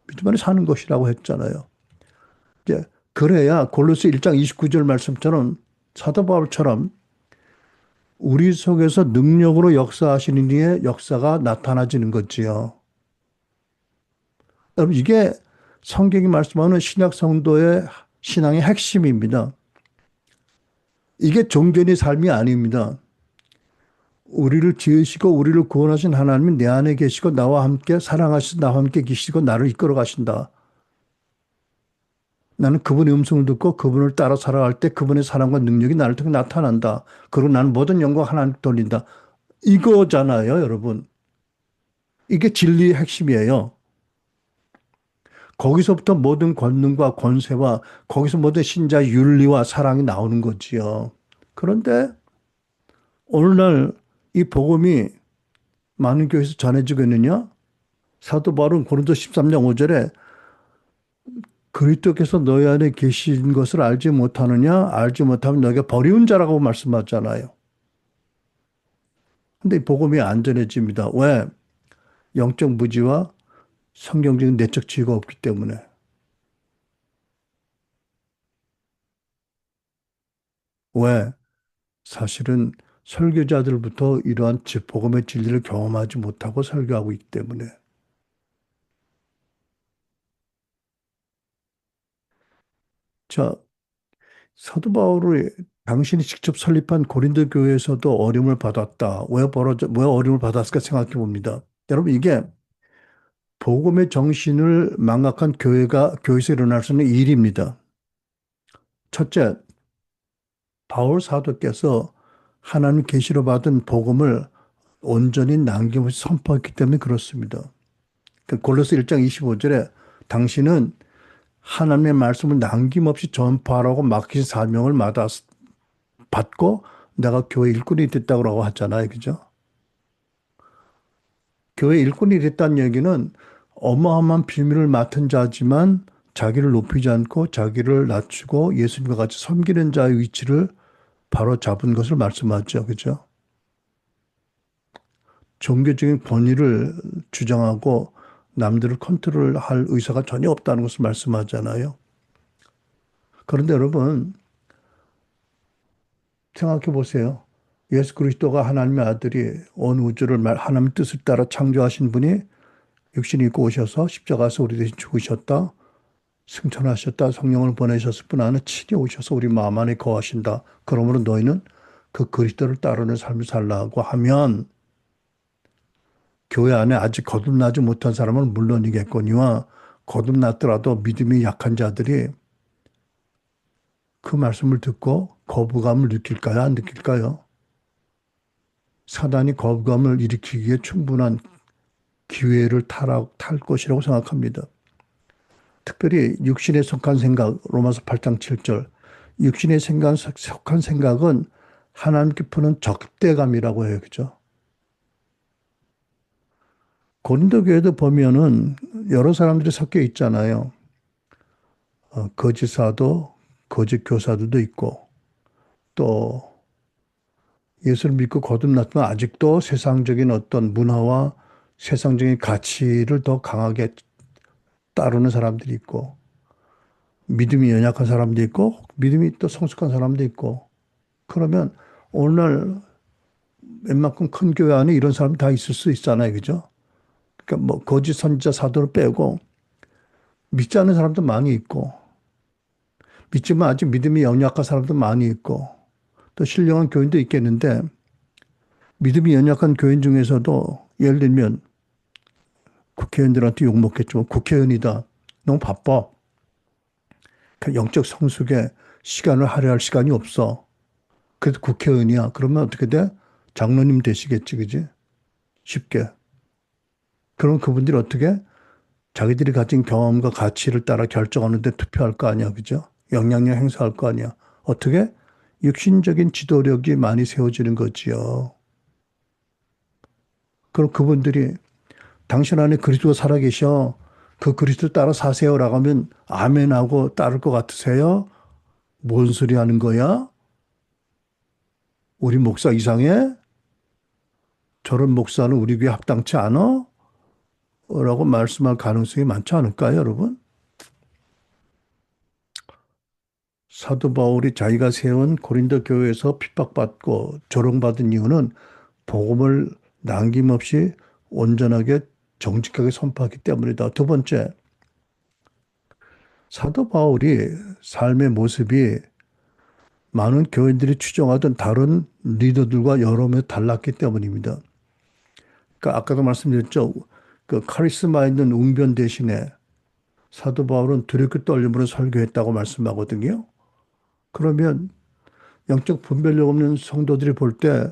A: 믿음 안에 사는 것이라고 했잖아요. 이제 그래야 골로새 1장 29절 말씀처럼 사도 바울처럼 우리 속에서 능력으로 역사하시는 이의 역사가 나타나지는 거지요. 여러분, 이게 성경이 말씀하는 신약 성도의 신앙의 핵심입니다. 이게 종교의 삶이 아닙니다. 우리를 지으시고 우리를 구원하신 하나님이 내 안에 계시고 나와 함께 사랑하시고 나와 함께 계시고 나를 이끌어 가신다. 나는 그분의 음성을 듣고 그분을 따라 살아갈 때 그분의 사랑과 능력이 나를 통해 나타난다. 그리고 나는 모든 영광 하나님께 돌린다. 이거잖아요, 여러분. 이게 진리의 핵심이에요. 거기서부터 모든 권능과 권세와 거기서 모든 신자의 윤리와 사랑이 나오는 거지요. 그런데 오늘날 이 복음이 많은 교회에서 전해지고 있느냐? 사도 바울은 고린도 13장 5절에 그리스도께서 너희 안에 계신 것을 알지 못하느냐? 알지 못하면 너희가 버리운 자라고 말씀하잖아요. 근데 이 복음이 안 전해집니다. 왜? 영적 무지와 성경적인 내적 지혜가 없기 때문에. 왜? 사실은 설교자들부터 이러한 복음의 진리를 경험하지 못하고 설교하고 있기 때문에. 자, 사도 바울이 당신이 직접 설립한 고린도 교회에서도 어려움을 받았다. 왜 어려움을 받았을까 생각해 봅니다. 여러분, 이게 복음의 정신을 망각한 교회에서 일어날 수 있는 일입니다. 첫째, 바울 사도께서 하나님 계시로 받은 복음을 온전히 남김없이 선포했기 때문에 그렇습니다. 골로새 1장 25절에 당신은 하나님의 말씀을 남김없이 전파하라고 맡기신 사명을 받고 내가 교회 일꾼이 됐다고 하잖아요. 그죠? 교회 일꾼이 됐다는 얘기는 어마어마한 비밀을 맡은 자지만 자기를 높이지 않고 자기를 낮추고 예수님과 같이 섬기는 자의 위치를 바로 잡은 것을 말씀하죠. 그죠? 종교적인 권위를 주장하고 남들을 컨트롤할 의사가 전혀 없다는 것을 말씀하잖아요. 그런데 여러분, 생각해 보세요. 예수 그리스도가 하나님의 아들이 온 우주를 하나님의 뜻을 따라 창조하신 분이 육신이 입고 오셔서 십자가에서 우리 대신 죽으셨다. 승천하셨다. 성령을 보내셨을 뿐 아니라 친히 오셔서 우리 마음 안에 거하신다. 그러므로 너희는 그 그리스도를 따르는 삶을 살라고 하면 교회 안에 아직 거듭나지 못한 사람은 물론이겠거니와 거듭났더라도 믿음이 약한 자들이 그 말씀을 듣고 거부감을 느낄까요? 안 느낄까요? 사단이 거부감을 일으키기에 충분한 기회를 탈 것이라고 생각합니다. 특별히 육신에 속한 생각, 로마서 8장 7절. 육신에 속한 생각은 하나님께 푸는 적대감이라고 해요. 그죠? 고린도 교회도 보면은 여러 사람들이 섞여 있잖아요. 거짓 사도, 거짓 교사들도 있고, 또 예수를 믿고 거듭났지만 아직도 세상적인 어떤 문화와 세상적인 가치를 더 강하게 따르는 사람들이 있고, 믿음이 연약한 사람도 있고, 믿음이 또 성숙한 사람도 있고, 그러면 오늘날 웬만큼 큰 교회 안에 이런 사람이 다 있을 수 있잖아요. 그죠? 그러니까 뭐 거짓 선지자 사도를 빼고 믿지 않는 사람도 많이 있고, 믿지만 아직 믿음이 연약한 사람도 많이 있고, 또 신령한 교인도 있겠는데, 믿음이 연약한 교인 중에서도 예를 들면 국회의원들한테 욕먹겠지만 국회의원이다. 너무 바빠. 그 영적 성숙에 시간을 할애할 시간이 없어. 그래도 국회의원이야. 그러면 어떻게 돼? 장로님 되시겠지, 그지? 쉽게. 그럼 그분들이 어떻게? 자기들이 가진 경험과 가치를 따라 결정하는데 투표할 거 아니야, 그죠? 영향력 행사할 거 아니야. 어떻게? 육신적인 지도력이 많이 세워지는 거지요. 그럼 그분들이 당신 안에 그리스도가 살아계셔. 그 그리스도 따라 사세요라고 하면 아멘하고 따를 것 같으세요? 뭔 소리 하는 거야? 우리 목사 이상해? 저런 목사는 우리 교회 합당치 않아? 라고 말씀할 가능성이 많지 않을까요, 여러분? 사도 바울이 자기가 세운 고린도 교회에서 핍박받고 조롱받은 이유는 복음을 남김없이 온전하게 정직하게 선포하기 때문이다. 두 번째, 사도 바울이 삶의 모습이 많은 교인들이 추정하던 다른 리더들과 여러 명 달랐기 때문입니다. 그러니까 아까도 말씀드렸죠. 그 카리스마 있는 웅변 대신에 사도 바울은 두렵고 떨림으로 설교했다고 말씀하거든요. 그러면 영적 분별력 없는 성도들이 볼 때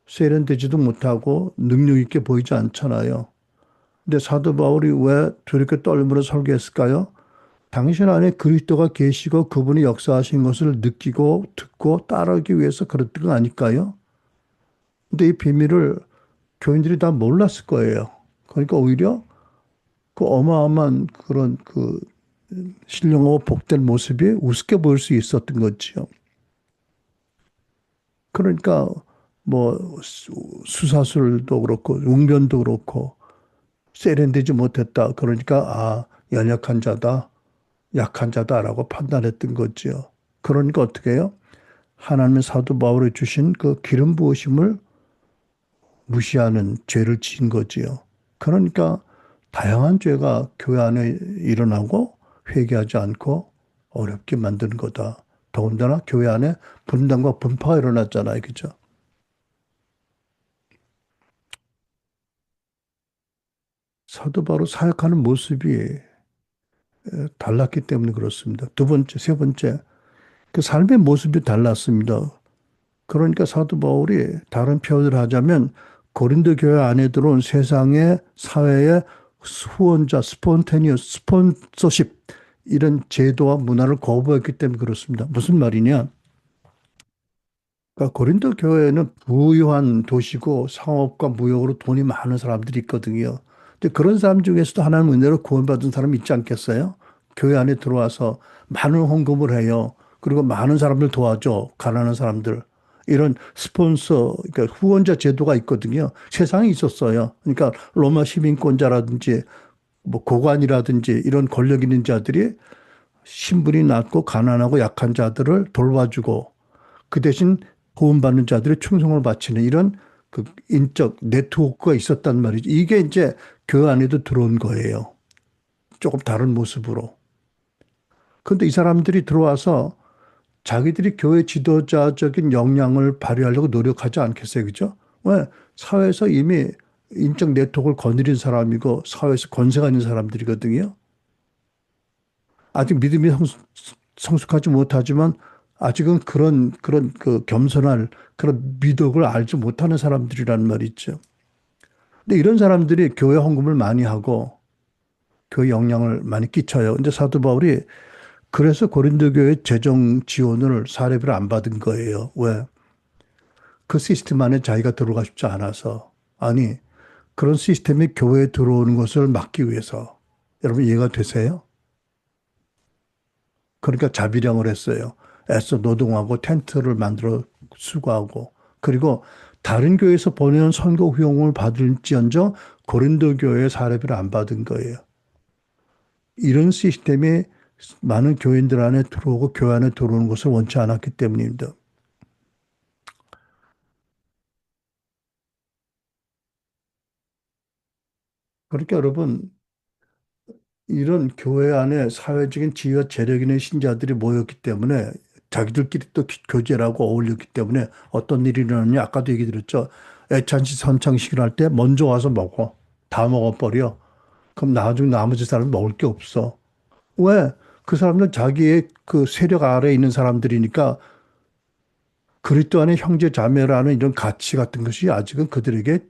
A: 세련되지도 못하고 능력 있게 보이지 않잖아요. 근데 사도 바울이 왜 두렵고 떨림으로 설교했을까요? 당신 안에 그리스도가 계시고 그분이 역사하신 것을 느끼고 듣고 따르기 위해서 그랬던 거 아닐까요? 근데 이 비밀을 교인들이 다 몰랐을 거예요. 그러니까 오히려 그 어마어마한 그런 그 신령하고 복된 모습이 우습게 보일 수 있었던 거지요. 그러니까 뭐 수사술도 그렇고 웅변도 그렇고 세련되지 못했다. 그러니까 연약한 자다, 약한 자다라고 판단했던 거지요. 그러니까 어떻게 해요? 하나님의 사도 바울이 주신 그 기름 부으심을 무시하는 죄를 지은 거지요. 그러니까 다양한 죄가 교회 안에 일어나고 회개하지 않고 어렵게 만드는 거다. 더군다나 교회 안에 분단과 분파가 일어났잖아요. 그죠? 사도 바울 사역하는 모습이 달랐기 때문에 그렇습니다. 두 번째, 세 번째, 그 삶의 모습이 달랐습니다. 그러니까 사도 바울이 다른 표현을 하자면 고린도 교회 안에 들어온 세상의 사회의 후원자, 스폰테니어스, 스폰서십 이런 제도와 문화를 거부했기 때문에 그렇습니다. 무슨 말이냐? 그러니까 고린도 교회는 부유한 도시고 상업과 무역으로 돈이 많은 사람들이 있거든요. 근데 그런 사람 중에서도 하나님 은혜로 구원받은 사람이 있지 않겠어요? 교회 안에 들어와서 많은 헌금을 해요. 그리고 많은 사람들 도와줘. 가난한 사람들. 이런 스폰서, 그러니까 후원자 제도가 있거든요. 세상에 있었어요. 그러니까 로마 시민권자라든지 뭐 고관이라든지 이런 권력 있는 자들이 신분이 낮고 가난하고 약한 자들을 돌봐주고 그 대신 도움받는 자들의 충성을 바치는 이런 그 인적 네트워크가 있었단 말이죠. 이게 이제 교회 안에도 들어온 거예요. 조금 다른 모습으로. 그런데 이 사람들이 들어와서 자기들이 교회 지도자적인 역량을 발휘하려고 노력하지 않겠어요. 그죠? 왜? 사회에서 이미 인적 네트워크를 거느린 사람이고 사회에서 권세가 있는 사람들이거든요. 아직 믿음이 성숙하지 못하지만 아직은 그런 그 겸손할 그런 미덕을 알지 못하는 사람들이란 말이죠. 근데 이런 사람들이 교회 헌금을 많이 하고 교회 영향을 많이 끼쳐요. 근데 사도 바울이 그래서 고린도 교회 재정 지원을 사례비를 안 받은 거예요. 왜? 그 시스템 안에 자기가 들어가 싶지 않아서. 아니, 그런 시스템이 교회에 들어오는 것을 막기 위해서. 여러분 이해가 되세요? 그러니까 자비령을 했어요. 애써 노동하고 텐트를 만들어 수거하고 그리고 다른 교회에서 보내는 선거 후용을 받을지언정 고린도 교회의 사례비를 안 받은 거예요. 이런 시스템이 많은 교인들 안에 들어오고 교회 안에 들어오는 것을 원치 않았기 때문입니다. 그러니까 여러분 이런 교회 안에 사회적인 지위와 재력 있는 신자들이 모였기 때문에 자기들끼리 또 교제라고 어울렸기 때문에 어떤 일이 일어났냐 아까도 얘기 드렸죠. 애찬시 선창식을 할 때 먼저 와서 먹어. 다 먹어버려. 그럼 나중에 나머지 사람은 먹을 게 없어. 왜? 그 사람들은 자기의 그 세력 아래에 있는 사람들이니까 그리스도 안에 형제 자매라는 이런 가치 같은 것이 아직은 그들에게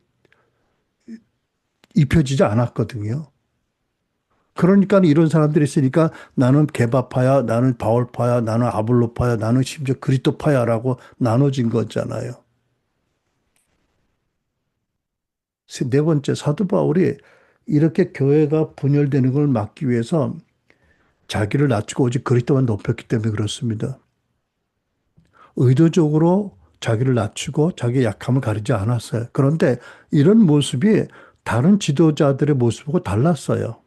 A: 입혀지지 않았거든요. 그러니까 이런 사람들이 있으니까 나는 개바파야, 나는 바울파야, 나는 아볼로파야, 나는 심지어 그리스도파야라고 나눠진 거잖아요. 네 번째, 사도 바울이 이렇게 교회가 분열되는 걸 막기 위해서 자기를 낮추고 오직 그리스도만 높였기 때문에 그렇습니다. 의도적으로 자기를 낮추고 자기의 약함을 가리지 않았어요. 그런데 이런 모습이 다른 지도자들의 모습하고 달랐어요.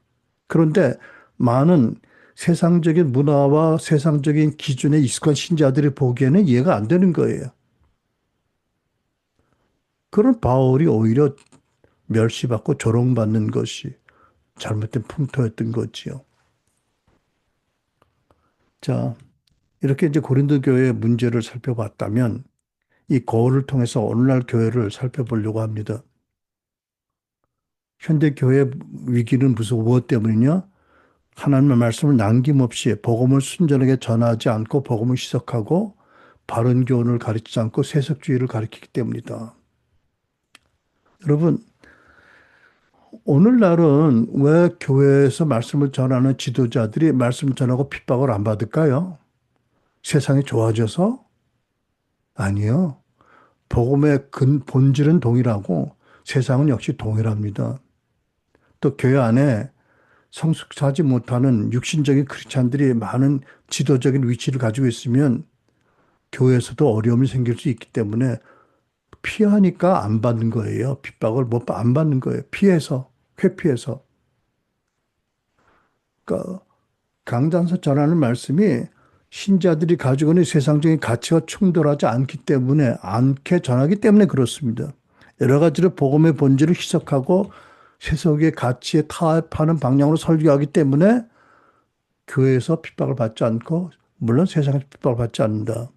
A: 그런데 많은 세상적인 문화와 세상적인 기준에 익숙한 신자들이 보기에는 이해가 안 되는 거예요. 그런 바울이 오히려 멸시받고 조롱받는 것이 잘못된 풍토였던 거지요. 자, 이렇게 이제 고린도 교회의 문제를 살펴봤다면 이 거울을 통해서 오늘날 교회를 살펴보려고 합니다. 현대 교회 위기는 무슨 무엇 때문이냐? 하나님의 말씀을 남김없이 복음을 순전하게 전하지 않고 복음을 시석하고 바른 교훈을 가르치지 않고 세속주의를 가르치기 때문이다. 여러분, 오늘날은 왜 교회에서 말씀을 전하는 지도자들이 말씀 전하고 핍박을 안 받을까요? 세상이 좋아져서? 아니요. 복음의 본질은 동일하고 세상은 역시 동일합니다. 또 교회 안에 성숙하지 못하는 육신적인 크리스찬들이 많은 지도적인 위치를 가지고 있으면 교회에서도 어려움이 생길 수 있기 때문에 피하니까 안 받는 거예요. 핍박을 안 받는 거예요. 피해서, 회피해서. 그러니까 강단서 전하는 말씀이 신자들이 가지고 있는 세상적인 가치와 충돌하지 않게 전하기 때문에 그렇습니다. 여러 가지로 복음의 본질을 희석하고 세속의 가치에 타협하는 방향으로 설교하기 때문에 교회에서 핍박을 받지 않고, 물론 세상에서 핍박을 받지 않는다.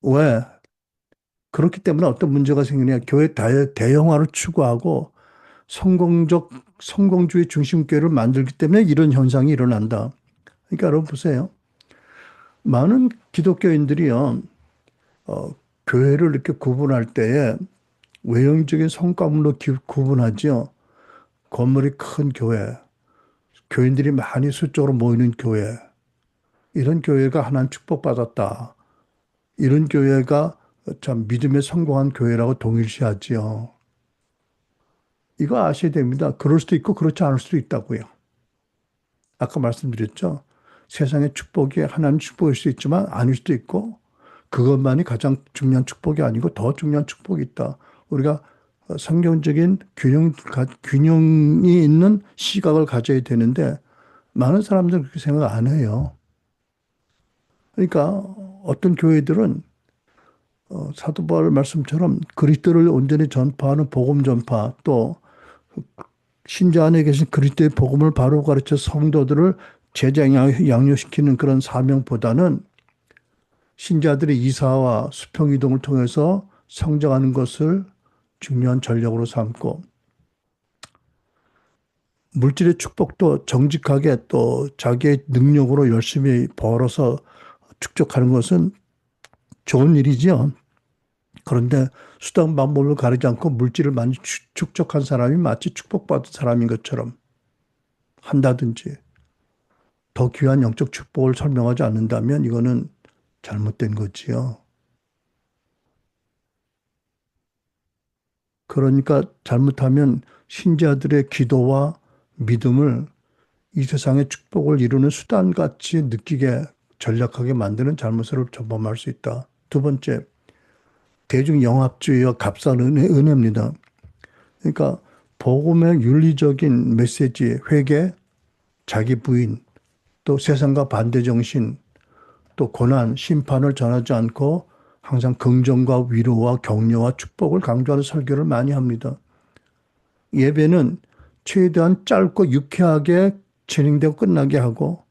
A: 왜? 그렇기 때문에 어떤 문제가 생기냐. 교회 대형화를 추구하고 성공주의 중심교회를 만들기 때문에 이런 현상이 일어난다. 그러니까 여러분 보세요. 많은 기독교인들이요, 교회를 이렇게 구분할 때에 외형적인 성과물로 구분하지요. 건물이 큰 교회, 교인들이 많이 수적으로 모이는 교회, 이런 교회가 하나님 축복받았다. 이런 교회가 참 믿음에 성공한 교회라고 동일시하지요. 이거 아셔야 됩니다. 그럴 수도 있고 그렇지 않을 수도 있다고요. 아까 말씀드렸죠. 세상의 축복이 하나님 축복일 수 있지만 아닐 수도 있고 그것만이 가장 중요한 축복이 아니고 더 중요한 축복이 있다. 우리가 성경적인 균형이 있는 시각을 가져야 되는데 많은 사람들은 그렇게 생각 안 해요. 그러니까 어떤 교회들은 사도 바울 말씀처럼 그리스도를 온전히 전파하는 복음 전파, 또 신자 안에 계신 그리스도의 복음을 바로 가르쳐 성도들을 제자 양육시키는 그런 사명보다는 신자들의 이사와 수평 이동을 통해서 성장하는 것을 중요한 전략으로 삼고, 물질의 축복도 정직하게 또 자기의 능력으로 열심히 벌어서 축적하는 것은 좋은 일이지요. 그런데 수단 방법을 가리지 않고 물질을 많이 축적한 사람이 마치 축복받은 사람인 것처럼 한다든지 더 귀한 영적 축복을 설명하지 않는다면 이거는 잘못된 거지요. 그러니까 잘못하면 신자들의 기도와 믿음을 이 세상의 축복을 이루는 수단같이 느끼게 전략하게 만드는 잘못을 저범할 수 있다. 두 번째, 대중영합주의와 값싼 은혜입니다. 그러니까 복음의 윤리적인 메시지, 회개, 자기 부인, 또 세상과 반대 정신, 또 고난, 심판을 전하지 않고 항상 긍정과 위로와 격려와 축복을 강조하는 설교를 많이 합니다. 예배는 최대한 짧고 유쾌하게 진행되고 끝나게 하고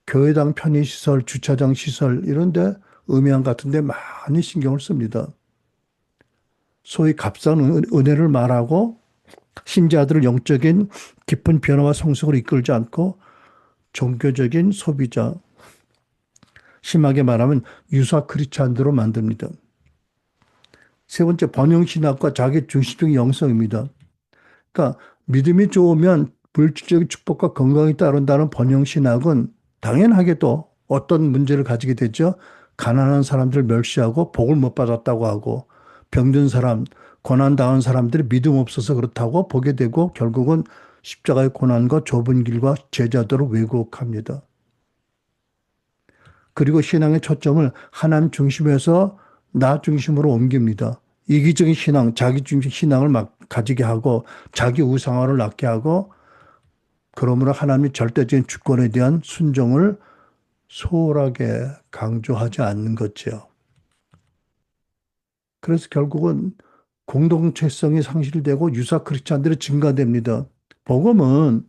A: 교회당 편의시설, 주차장 시설 이런 데 음향 같은 데 많이 신경을 씁니다. 소위 값싼 은혜를 말하고 신자들을 영적인 깊은 변화와 성숙을 이끌지 않고 종교적인 소비자, 심하게 말하면 유사 크리스찬으로 만듭니다. 세 번째, 번영신학과 자기중심적인 영성입니다. 그러니까 믿음이 좋으면 물질적인 축복과 건강이 따른다는 번영신학은 당연하게도 어떤 문제를 가지게 되죠. 가난한 사람들을 멸시하고 복을 못 받았다고 하고 병든 사람, 고난당한 사람들이 믿음 없어서 그렇다고 보게 되고 결국은 십자가의 고난과 좁은 길과 제자도를 왜곡합니다. 그리고 신앙의 초점을 하나님 중심에서 나 중심으로 옮깁니다. 이기적인 신앙, 자기 중심 신앙을 막 가지게 하고 자기 우상화를 낳게 하고 그러므로 하나님의 절대적인 주권에 대한 순종을 소홀하게 강조하지 않는 거죠. 그래서 결국은 공동체성이 상실되고 유사 크리스찬들이 증가됩니다. 복음은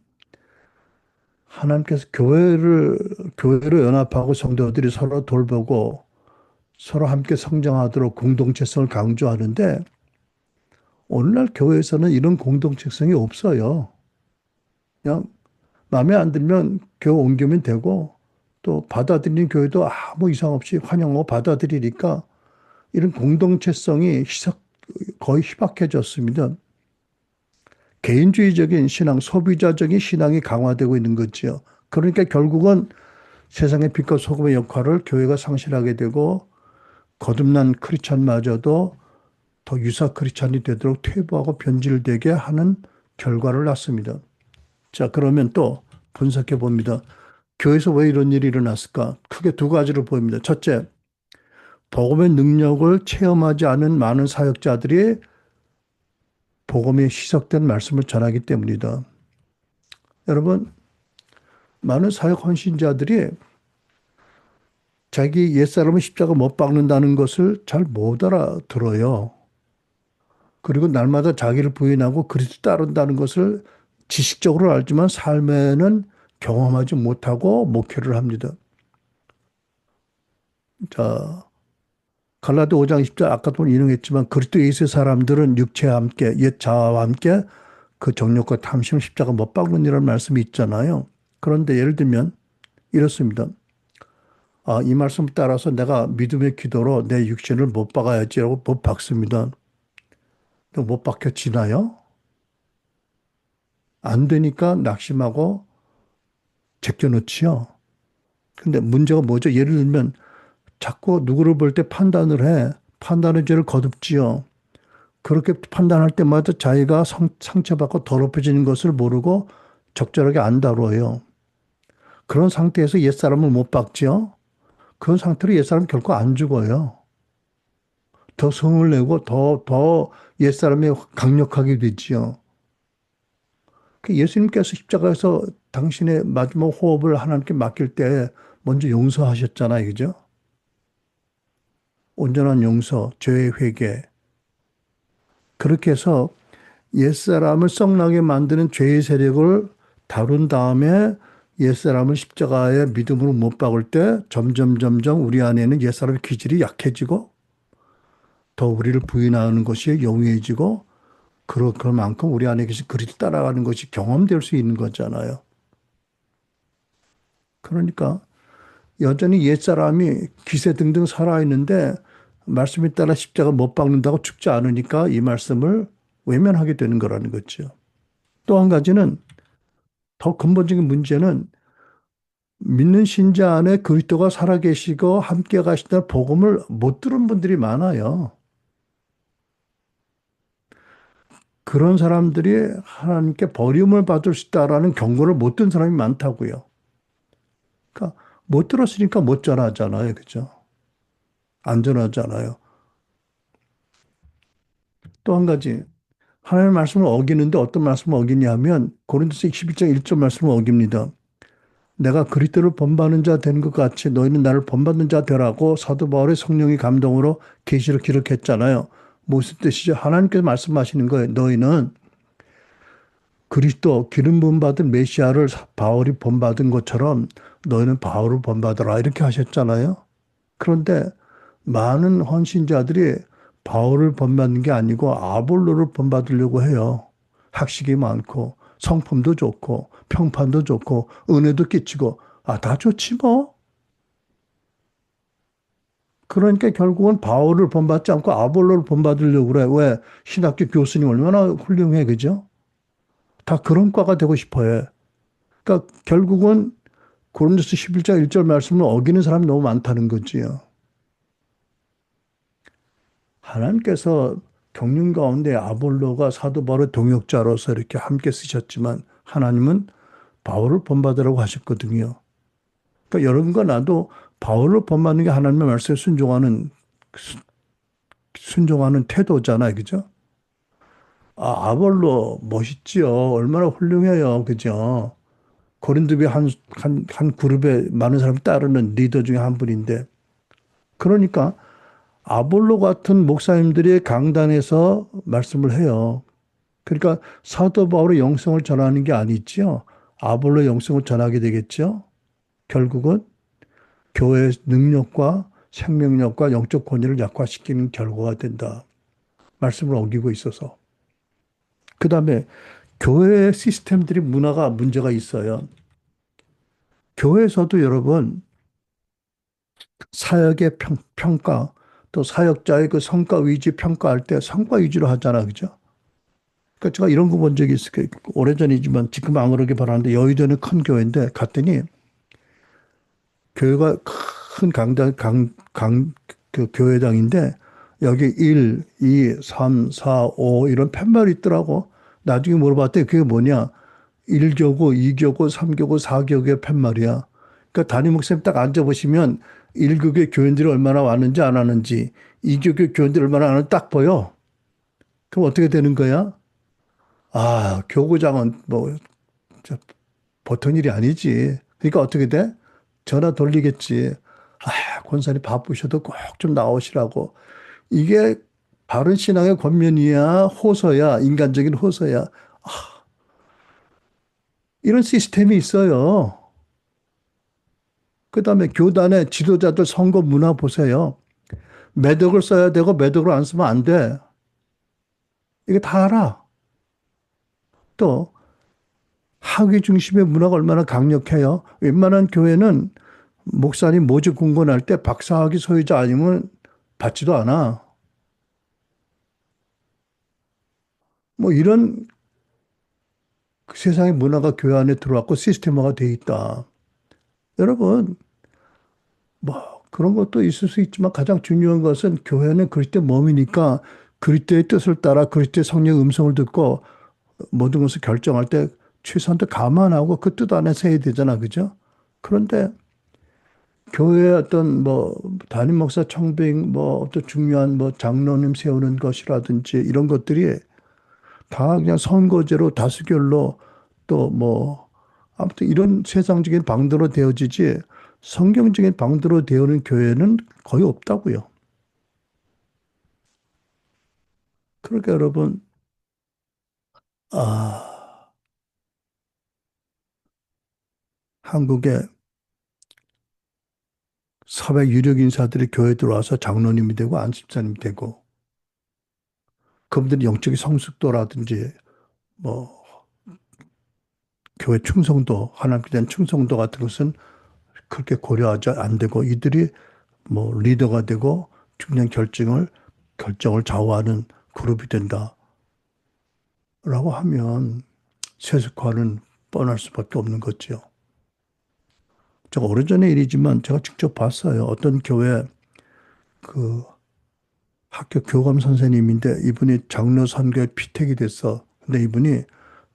A: 하나님께서 교회로 연합하고 성도들이 서로 돌보고 서로 함께 성장하도록 공동체성을 강조하는데 오늘날 교회에서는 이런 공동체성이 없어요. 그냥 마음에 안 들면 교회 옮기면 되고 또 받아들이는 교회도 아무 이상 없이 환영하고 받아들이니까 이런 공동체성이 거의 희박해졌습니다. 개인주의적인 신앙, 소비자적인 신앙이 강화되고 있는 거죠. 그러니까 결국은 세상의 빛과 소금의 역할을 교회가 상실하게 되고 거듭난 크리스찬마저도 더 유사 크리스찬이 되도록 퇴보하고 변질되게 하는 결과를 낳습니다. 자, 그러면 또 분석해 봅니다. 교회에서 왜 이런 일이 일어났을까? 크게 두 가지로 보입니다. 첫째, 복음의 능력을 체험하지 않은 많은 사역자들이 복음에 희석된 말씀을 전하기 때문이다. 여러분, 많은 사역 헌신자들이 자기 옛사람은 십자가 못 박는다는 것을 잘 못 알아들어요. 그리고 날마다 자기를 부인하고 그리스도 따른다는 것을 지식적으로 알지만 삶에는 경험하지 못하고 목회를 합니다. 자, 갈라디아 5장 10절 아까도 인용했지만 그리스도 예수의 사람들은 육체와 함께 옛 자아와 함께 그 정욕과 탐심을 십자가 못 박는이라는 말씀이 있잖아요. 그런데 예를 들면 이렇습니다. 아, 이 말씀 따라서 내가 믿음의 기도로 내 육신을 못 박아야지라고 못 박습니다. 못 박혀지나요? 안 되니까 낙심하고 제껴놓지요. 근데 문제가 뭐죠? 예를 들면 자꾸 누구를 볼 때 판단을 해. 판단의 죄를 거듭지요. 그렇게 판단할 때마다 자기가 상처받고 더럽혀지는 것을 모르고 적절하게 안 다뤄요. 그런 상태에서 옛사람을 못 박지요. 그런 상태로 옛사람 결코 안 죽어요. 더 성을 내고 더 옛사람이 강력하게 되지요. 예수님께서 십자가에서 당신의 마지막 호흡을 하나님께 맡길 때 먼저 용서하셨잖아요. 그죠? 온전한 용서, 죄의 회개. 그렇게 해서 옛사람을 썩나게 만드는 죄의 세력을 다룬 다음에 옛사람을 십자가에 믿음으로 못 박을 때 점점 우리 안에는 옛사람의 기질이 약해지고 더 우리를 부인하는 것이 용이해지고 그럴 만큼 우리 안에 계신 그리스도 따라가는 것이 경험될 수 있는 거잖아요. 그러니까 여전히 옛사람이 기세등등 살아있는데 말씀에 따라 십자가 못 박는다고 죽지 않으니까 이 말씀을 외면하게 되는 거라는 거죠. 또 한 가지는 더 근본적인 문제는 믿는 신자 안에 그리스도가 살아계시고 함께 가신다는 복음을 못 들은 분들이 많아요. 그런 사람들이 하나님께 버림을 받을 수 있다라는 경고를 못 든 사람이 많다고요. 그러니까 못 들었으니까 못 전하잖아요. 그죠? 안 전하잖아요. 또 한 가지 하나님의 말씀을 어기는데 어떤 말씀을 어기냐면 고린도서 11장 1절 말씀을 어깁니다. 내가 그리스도를 본받는 자 된 것 같이 너희는 나를 본받는 자 되라고 사도 바울의 성령의 감동으로 계시를 기록했잖아요. 무슨 뜻이죠? 하나님께서 말씀하시는 거예요. 너희는 그리스도 기름 부음 받은 메시아를 바울이 본받은 것처럼 너희는 바울을 본받으라 이렇게 하셨잖아요. 그런데 많은 헌신자들이 바울을 본받는 게 아니고 아볼로를 본받으려고 해요. 학식이 많고 성품도 좋고 평판도 좋고 은혜도 끼치고 다 좋지 뭐. 그러니까 결국은 바울을 본받지 않고 아볼로를 본받으려고 그래. 왜? 신학교 교수님 얼마나 훌륭해, 그죠? 다 그런 과가 되고 싶어요. 그러니까 결국은 고린도서 11장 1절 말씀을 어기는 사람이 너무 많다는 거지요. 하나님께서 경륜 가운데 아볼로가 사도 바울의 동역자로서 이렇게 함께 쓰셨지만 하나님은 바울을 본받으라고 하셨거든요. 그러니까 여러분과 나도 바울을 본받는 게 하나님의 말씀에 순종하는 태도잖아요. 그죠? 아볼로 멋있지요. 얼마나 훌륭해요. 그죠? 고린도비 한 그룹에 많은 사람이 따르는 리더 중에 한 분인데 그러니까 아볼로 같은 목사님들이 강단에서 말씀을 해요. 그러니까 사도 바울의 영성을 전하는 게 아니지요. 아볼로의 영성을 전하게 되겠죠. 결국은 교회의 능력과 생명력과 영적 권위를 약화시키는 결과가 된다. 말씀을 어기고 있어서. 그 다음에 교회의 시스템들이 문화가 문제가 있어요. 교회에서도 여러분 사역의 평가 또 사역자의 그 성과 위주 평가할 때 성과 위주로 하잖아. 그죠? 그러니까 제가 이런 거 본 적이 있어요. 오래전이지만 지금 안 그러게 바라는데 여의도는 큰 교회인데 갔더니 교회가 큰 그 교회당인데 여기 1, 2, 3, 4, 5 이런 팻말이 있더라고. 나중에 물어봤더니 그게 뭐냐. 1교구, 2교구, 3교구, 4교구의 팻말이야. 그러니까 담임 목사님 딱 앉아보시면 1교구의 교인들이 얼마나 왔는지 안 왔는지 2교구의 교인들이 얼마나 왔는지 딱 보여. 그럼 어떻게 되는 거야? 교구장은 뭐 보통 일이 아니지. 그러니까 어떻게 돼? 전화 돌리겠지. 권사님 바쁘셔도 꼭 좀 나오시라고. 이게 바른 신앙의 권면이야, 호소야, 인간적인 호소야. 이런 시스템이 있어요. 그다음에 교단의 지도자들 선거 문화 보세요. 매덕을 써야 되고 매덕을 안 쓰면 안 돼. 이게 다 알아. 또 학위 중심의 문화가 얼마나 강력해요. 웬만한 교회는 목사님 모집 공고할 때 박사학위 소유자 아니면 받지도 않아. 뭐 이런 세상의 문화가 교회 안에 들어왔고 시스템화가 돼 있다. 여러분, 뭐 그런 것도 있을 수 있지만 가장 중요한 것은 교회는 그리스도의 몸이니까 그리스도의 뜻을 따라 그리스도의 성령의 음성을 듣고 모든 것을 결정할 때 최소한도 감안하고 그 뜻 안에서 해야 되잖아. 그죠? 그런데 교회의 어떤 뭐 담임 목사 청빙 뭐 어떤 중요한 뭐 장로님 세우는 것이라든지 이런 것들이 다 그냥 선거제로 다수결로 또 뭐 아무튼 이런 세상적인 방도로 되어지지 성경적인 방도로 되어는 교회는 거의 없다고요. 그러니까 여러분, 아, 한국의 사회 유력 인사들이 교회 들어와서 장로님이 되고 안집사님이 되고 그분들이 영적인 성숙도라든지 뭐 교회 충성도, 하나님께 대한 충성도 같은 것은 그렇게 고려하지 안 되고 이들이 뭐 리더가 되고 중요한 결정을 좌우하는 그룹이 된다라고 하면 세속화는 뻔할 수밖에 없는 거죠. 제가 오래전의 일이지만 제가 직접 봤어요. 어떤 교회 그 학교 교감 선생님인데 이분이 장로 선거에 피택이 됐어. 근데 이분이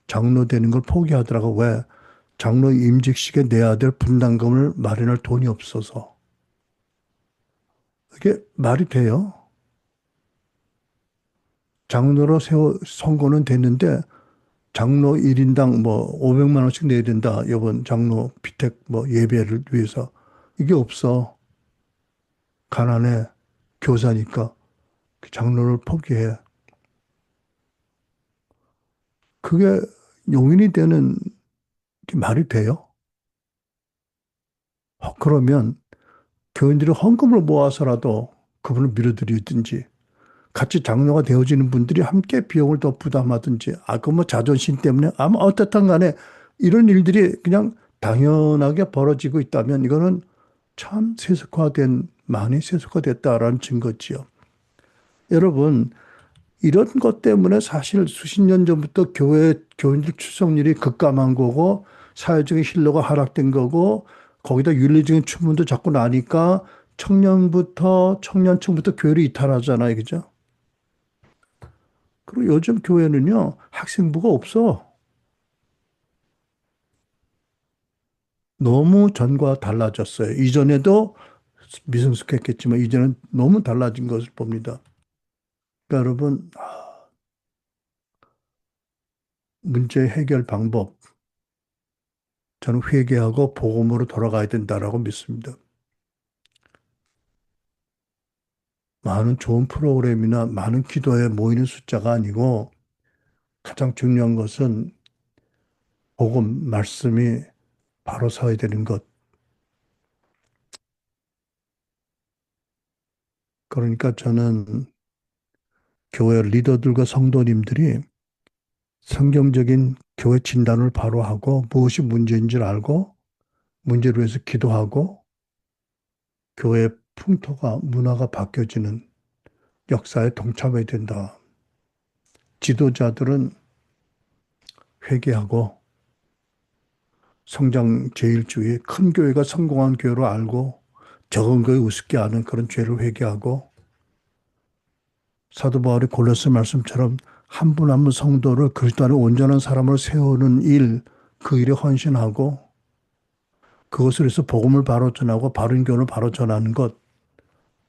A: 장로 되는 걸 포기하더라고. 왜? 장로 임직식에 내야 될 분담금을 마련할 돈이 없어서. 이게 말이 돼요? 장로로 선거는 됐는데 장로 1인당 뭐 500만 원씩 내야 된다. 이번 장로 피택 뭐 예배를 위해서. 이게 없어. 가난해. 교사니까. 그 장로를 포기해. 그게 용인이 되는 게 말이 돼요? 그러면 교인들이 헌금을 모아서라도 그분을 밀어드리든지 같이 장로가 되어지는 분들이 함께 비용을 더 부담하든지 그 뭐 자존심 때문에 아마 어떻든 간에 이런 일들이 그냥 당연하게 벌어지고 있다면 이거는 참 많이 세속화됐다라는 증거지요. 여러분, 이런 것 때문에 사실 수십 년 전부터 교회 교인들 출석률이 급감한 거고 사회적인 신뢰가 하락된 거고 거기다 윤리적인 추문도 자꾸 나니까 청년층부터 교회를 이탈하잖아요. 그죠? 그리고 요즘 교회는요, 학생부가 없어. 너무 전과 달라졌어요. 이전에도 미성숙했겠지만 이제는 너무 달라진 것을 봅니다. 그러니까 여러분, 문제 해결 방법, 저는 회개하고 복음으로 돌아가야 된다라고 믿습니다. 많은 좋은 프로그램이나 많은 기도에 모이는 숫자가 아니고 가장 중요한 것은 복음, 말씀이 바로 서야 되는 것. 그러니까 저는 교회 리더들과 성도님들이 성경적인 교회 진단을 바로 하고 무엇이 문제인 줄 알고 문제를 위해서 기도하고 교회 풍토가 문화가 바뀌어지는 역사에 동참해야 된다. 지도자들은 회개하고 성장 제일주의 큰 교회가 성공한 교회로 알고 적은 교회 우습게 하는 그런 죄를 회개하고 사도 바울이 골로새 말씀처럼 한 분 한 분 성도를 그리스도 안에 온전한 사람으로 세우는 일, 그 일에 헌신하고 그것을 위해서 복음을 바로 전하고 바른 교훈을 바로 전하는 것,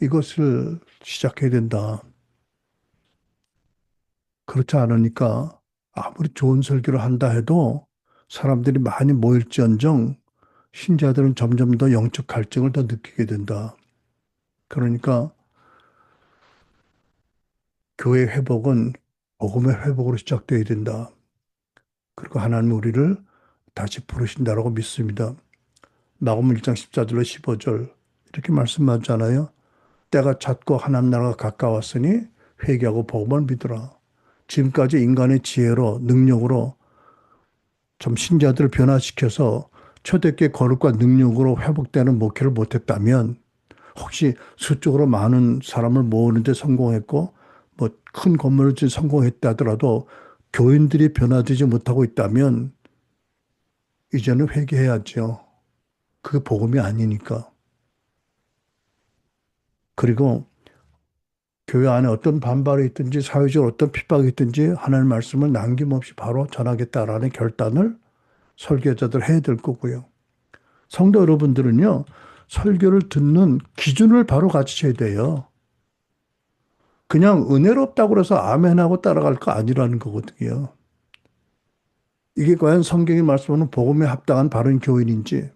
A: 이것을 시작해야 된다. 그렇지 않으니까 아무리 좋은 설교를 한다 해도 사람들이 많이 모일지언정 신자들은 점점 더 영적 갈증을 더 느끼게 된다. 그러니까 교회 회복은 복음의 회복으로 시작되어야 된다. 그리고 하나님 우리를 다시 부르신다라고 믿습니다. 마가복음 1장 14절로 15절 이렇게 말씀하잖아요. 때가 찼고 하나님 나라가 가까웠으니 회개하고 복음을 믿으라. 지금까지 인간의 지혜로 능력으로 좀 신자들을 변화시켜서 초대교회 거룩과 능력으로 회복되는 목회를 못했다면 혹시 수적으로 많은 사람을 모으는 데 성공했고 뭐 큰 건물을 짓 성공했다 하더라도 교인들이 변화되지 못하고 있다면 이제는 회개해야죠. 그게 복음이 아니니까. 그리고 교회 안에 어떤 반발이 있든지 사회적으로 어떤 핍박이 있든지 하나님의 말씀을 남김없이 바로 전하겠다라는 결단을 설교자들 해야 될 거고요. 성도 여러분들은요, 설교를 듣는 기준을 바로 가지셔야 돼요. 그냥 은혜롭다고 그래서 아멘하고 따라갈 거 아니라는 거거든요. 이게 과연 성경이 말씀하는 복음에 합당한 바른 교인인지.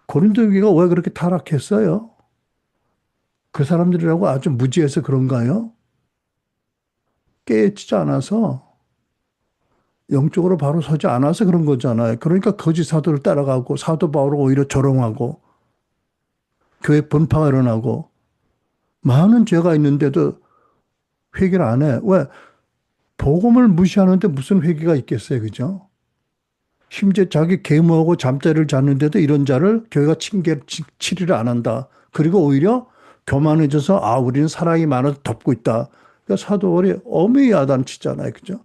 A: 고린도 교회가 왜 그렇게 타락했어요? 그 사람들이라고 아주 무지해서 그런가요? 깨지지 않아서 영적으로 바로 서지 않아서 그런 거잖아요. 그러니까 거짓 사도를 따라가고 사도 바울을 오히려 조롱하고 교회 분파가 일어나고 많은 죄가 있는데도 회개를 안 해. 왜? 복음을 무시하는데 무슨 회개가 있겠어요. 그죠? 심지어 자기 계모하고 잠자리를 잤는데도 이런 자를 교회가 치리를 안 한다. 그리고 오히려 교만해져서 아, 우리는 사랑이 많아서 덮고 있다. 그러니까 사도 바울이 엄히 야단치잖아요. 그죠?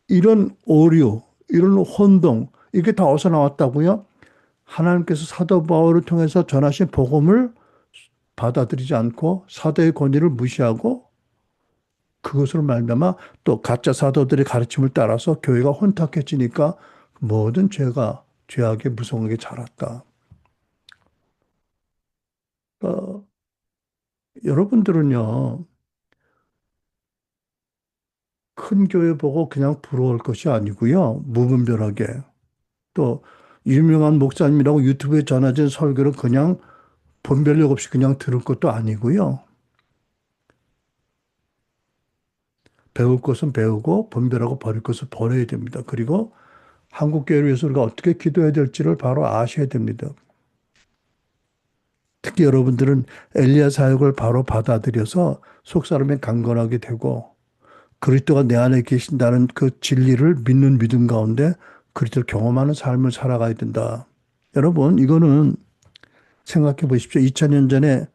A: 이런 오류, 이런 혼동, 이게 다 어디서 나왔다고요? 하나님께서 사도 바울을 통해서 전하신 복음을 받아들이지 않고 사도의 권위를 무시하고 그것으로 말미암아 또 가짜 사도들의 가르침을 따라서 교회가 혼탁해지니까 모든 죄악에 무성하게 자랐다. 어, 여러분들은요, 큰 교회 보고 그냥 부러울 것이 아니고요, 무분별하게 또 유명한 목사님이라고 유튜브에 전해진 설교를 그냥 분별력 없이 그냥 들을 것도 아니고요. 배울 것은 배우고 분별하고 버릴 것은 버려야 됩니다. 그리고 한국 교회를 위해서 우리가 어떻게 기도해야 될지를 바로 아셔야 됩니다. 특히 여러분들은 엘리야 사역을 바로 받아들여서 속사람에 강건하게 되고 그리스도가 내 안에 계신다는 그 진리를 믿는 믿음 가운데 그리스도를 경험하는 삶을 살아가야 된다. 여러분 이거는 생각해 보십시오. 2000년 전에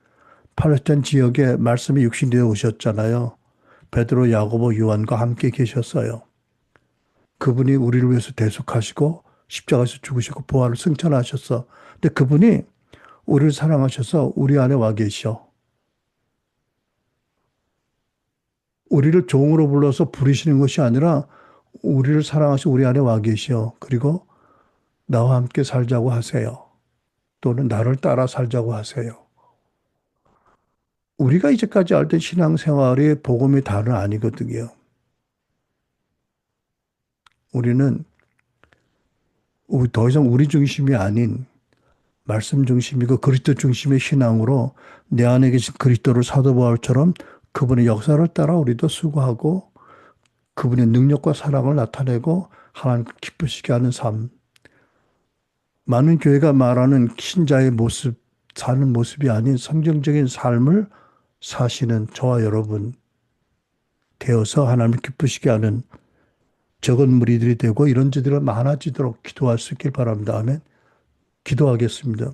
A: 팔레스타인 지역에 말씀이 육신이 되어 오셨잖아요. 베드로, 야고보, 요한과 함께 계셨어요. 그분이 우리를 위해서 대속하시고 십자가에서 죽으시고 부활을 승천하셨어. 근데 그분이 우리를 사랑하셔서 우리 안에 와 계셔. 우리를 종으로 불러서 부리시는 것이 아니라 우리를 사랑하시고 우리 안에 와 계셔. 그리고 나와 함께 살자고 하세요. 또는 나를 따라 살자고 하세요. 우리가 이제까지 알던 신앙생활이 복음의 다는 아니거든요. 우리는 더 이상 우리 중심이 아닌 말씀 중심이고 그리스도 중심의 신앙으로 내 안에 계신 그리스도를 사도 바울처럼 그분의 역사를 따라 우리도 수고하고 그분의 능력과 사랑을 나타내고 하나님 기쁘시게 하는 삶. 많은 교회가 말하는 신자의 모습, 사는 모습이 아닌 성경적인 삶을 사시는 저와 여러분 되어서 하나님을 기쁘시게 하는 적은 무리들이 되고 이런 지들이 많아지도록 기도할 수 있길 바랍니다. 아멘. 기도하겠습니다.